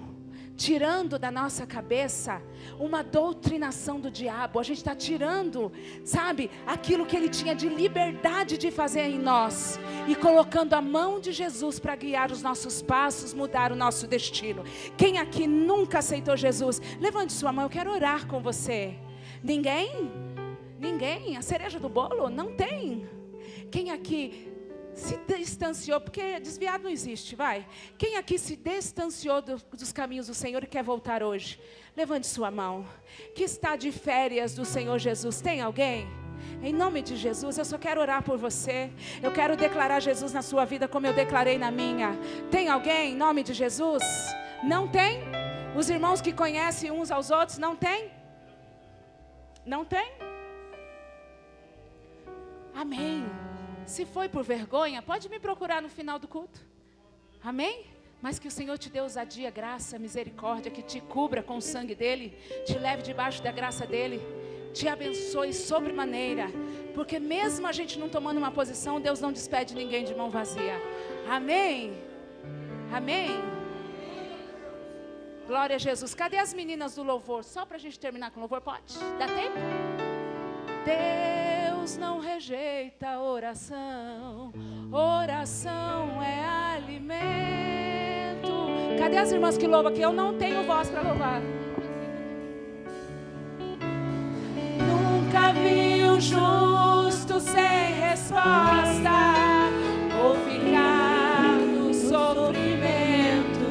da nossa cabeça uma doutrinação do diabo. A gente está tirando, sabe, aquilo que ele tinha de liberdade de fazer em nós, e colocando a mão de Jesus para guiar os nossos passos, mudar o nosso destino. Quem aqui nunca aceitou Jesus? Levante sua mão, eu quero orar com você. Ninguém? A cereja do bolo? Não tem. Quem aqui se distanciou, porque desviado não existe, vai. Quem aqui se distanciou dos caminhos do Senhor e quer voltar hoje? Levante sua mão. Que está de férias do Senhor Jesus? Tem alguém? Em nome de Jesus, eu só quero orar por você. Eu quero declarar Jesus na sua vida como eu declarei na minha. Tem alguém em nome de Jesus? Não tem? Os irmãos que conhecem uns aos outros, não tem? Não tem? Amém. Se foi por vergonha, pode me procurar no final do culto. Amém? Mas que o Senhor te dê ousadia, graça, misericórdia, que te cubra com o sangue dEle, te leve debaixo da graça dEle, te abençoe sobremaneira, porque mesmo a gente não tomando uma posição, Deus não despede ninguém de mão vazia. Amém? Amém? Glória a Jesus. Cadê as meninas do louvor? Só para a gente terminar com o louvor, pode? Dá tempo? Deus não rejeita a oração, oração é alimento. Cadê as irmãs que louvam aqui? Eu não tenho voz para louvar. Nunca vi um justo sem resposta ou ficar no sofrimento.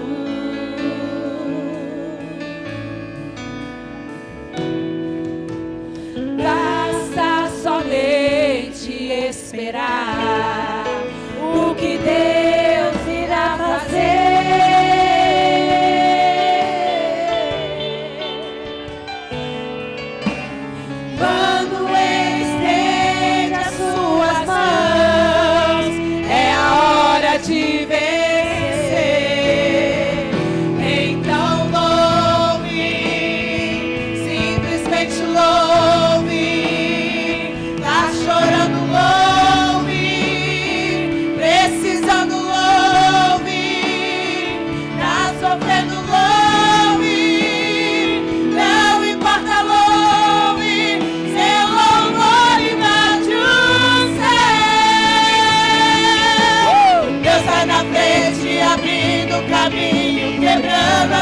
Basta somente esperar o que Deus irá fazer. Quando Ele estende as suas mãos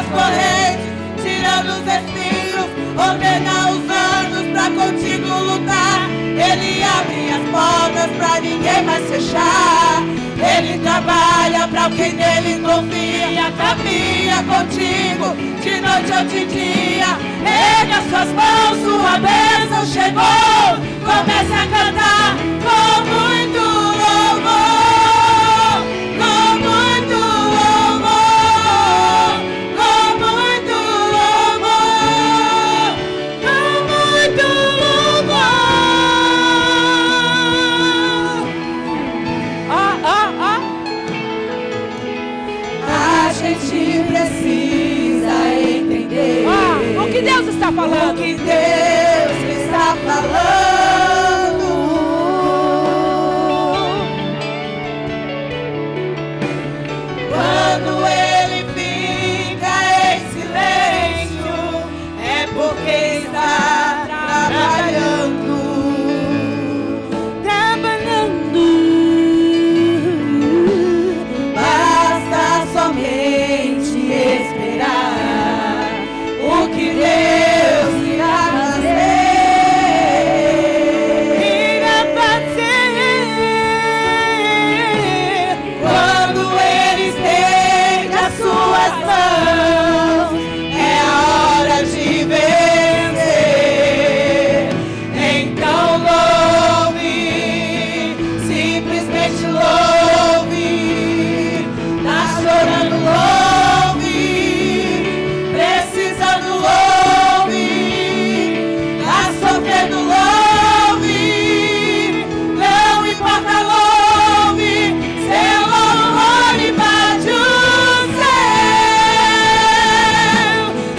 as correntes, tirando os espinhos, ordena os anjos pra contigo lutar. Ele abre as portas pra ninguém mais fechar. Ele trabalha pra quem nele confia, caminha contigo de noite ou de dia. Erga suas mãos, sua bênção chegou. Comece a cantar com muito louvor, com muito louvor, com muito louvor, com muito louvor. A gente precisa entender o que Deus está falando. O que Deus está falando. Quando Ele fica em silêncio, é porque está trabalhando. Basta somente esperar o que Deus irá fazer. Quando Ele estende as suas mãos, é a hora de vencer. Então louve, simplesmente louve. Tá chorando, louve. Precisando, louve. Tá sofrendo, louve. Não importa, louve. Seu louvor invade o céu.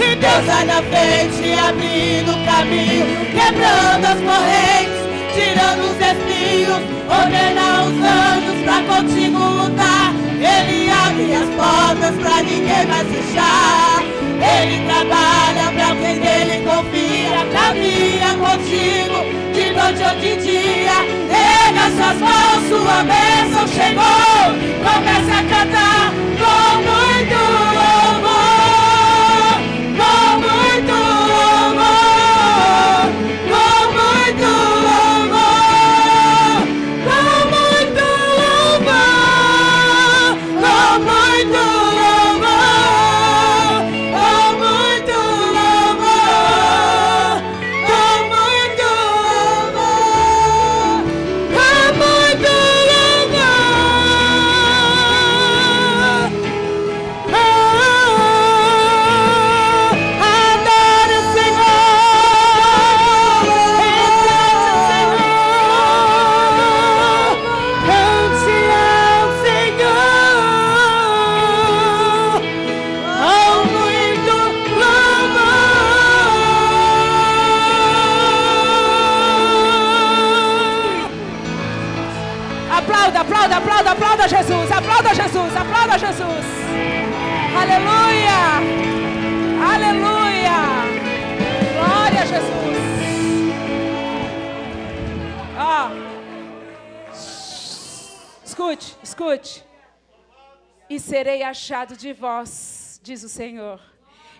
E Deus vai na frente, abrindo o caminho, quebrando as correntes, tirando os espinhos, ordena os anjos pra contigo lutar. Ele abre as portas pra ninguém mais fechar. Ele trabalha pra quem nele confia, caminha contigo de noite ou de dia. Erga suas mãos, sua bênção chegou. Comece a cantar com muito louvor, com muito louvor, com muito louvor, com muito louvor, com muito louvor, com muito louvor, com muito louvor, com muito adore o Senhor, exalte o Senhor, cante ao Senhor, ao muito louvor. Aplauda, aplauda, aplauda, aplauda Jesus, aplauda Jesus, aplauda Jesus. Aleluia, aleluia, glória a Jesus. Ó, escute, escute. E serei achado de vós, diz o Senhor,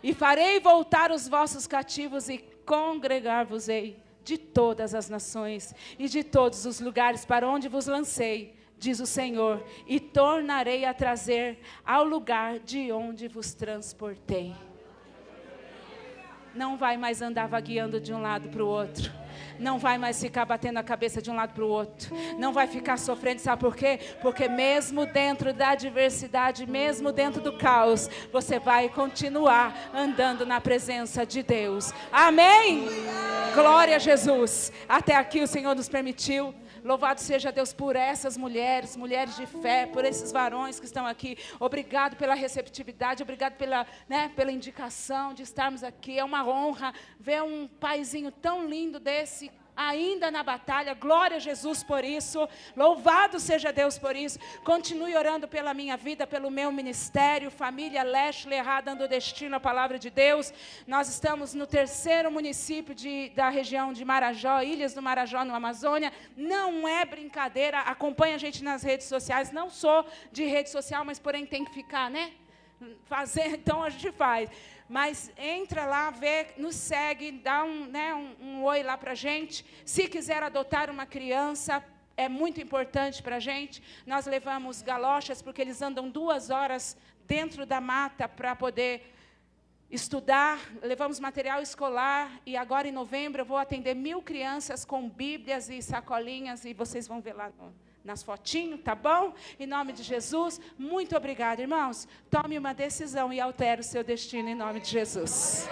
e farei voltar os vossos cativos e congregar-vos-ei de todas as nações e de todos os lugares para onde vos lancei, diz o Senhor, e tornarei a trazer ao lugar de onde vos transportei. Não vai mais andar vagueando de um lado para o outro. Não vai mais ficar batendo a cabeça de um lado para o outro. Não vai ficar sofrendo, sabe por quê? Porque mesmo dentro da adversidade, mesmo dentro do caos, você vai continuar andando na presença de Deus. Amém? Glória a Jesus. Até aqui o Senhor nos permitiu. Louvado seja Deus por essas mulheres, mulheres de fé, por esses varões que estão aqui. Obrigado pela receptividade, obrigado pela indicação de estarmos aqui. É uma honra ver um paizinho tão lindo desse ainda na batalha. Glória a Jesus por isso. Louvado seja Deus por isso. Continue orando pela minha vida, pelo meu ministério, família Leslie, dando destino à palavra de Deus. Nós estamos no 3º município da região de Marajó, Ilhas do Marajó, no Amazônia. Não é brincadeira. Acompanha a gente nas redes sociais. Não sou de rede social, mas porém tem que ficar, né? Então a gente faz. Mas entra lá, vê, nos segue, dá um oi lá para a gente. Se quiser adotar uma criança, é muito importante para a gente. Nós levamos galochas, porque eles andam 2 horas dentro da mata para poder estudar. Levamos material escolar. E agora, em novembro, eu vou atender 1000 crianças com bíblias e sacolinhas. E vocês vão ver lá nas fotinhos, tá bom? Em nome de Jesus, muito obrigada, irmãos. Tome uma decisão e altere o seu destino em nome de Jesus.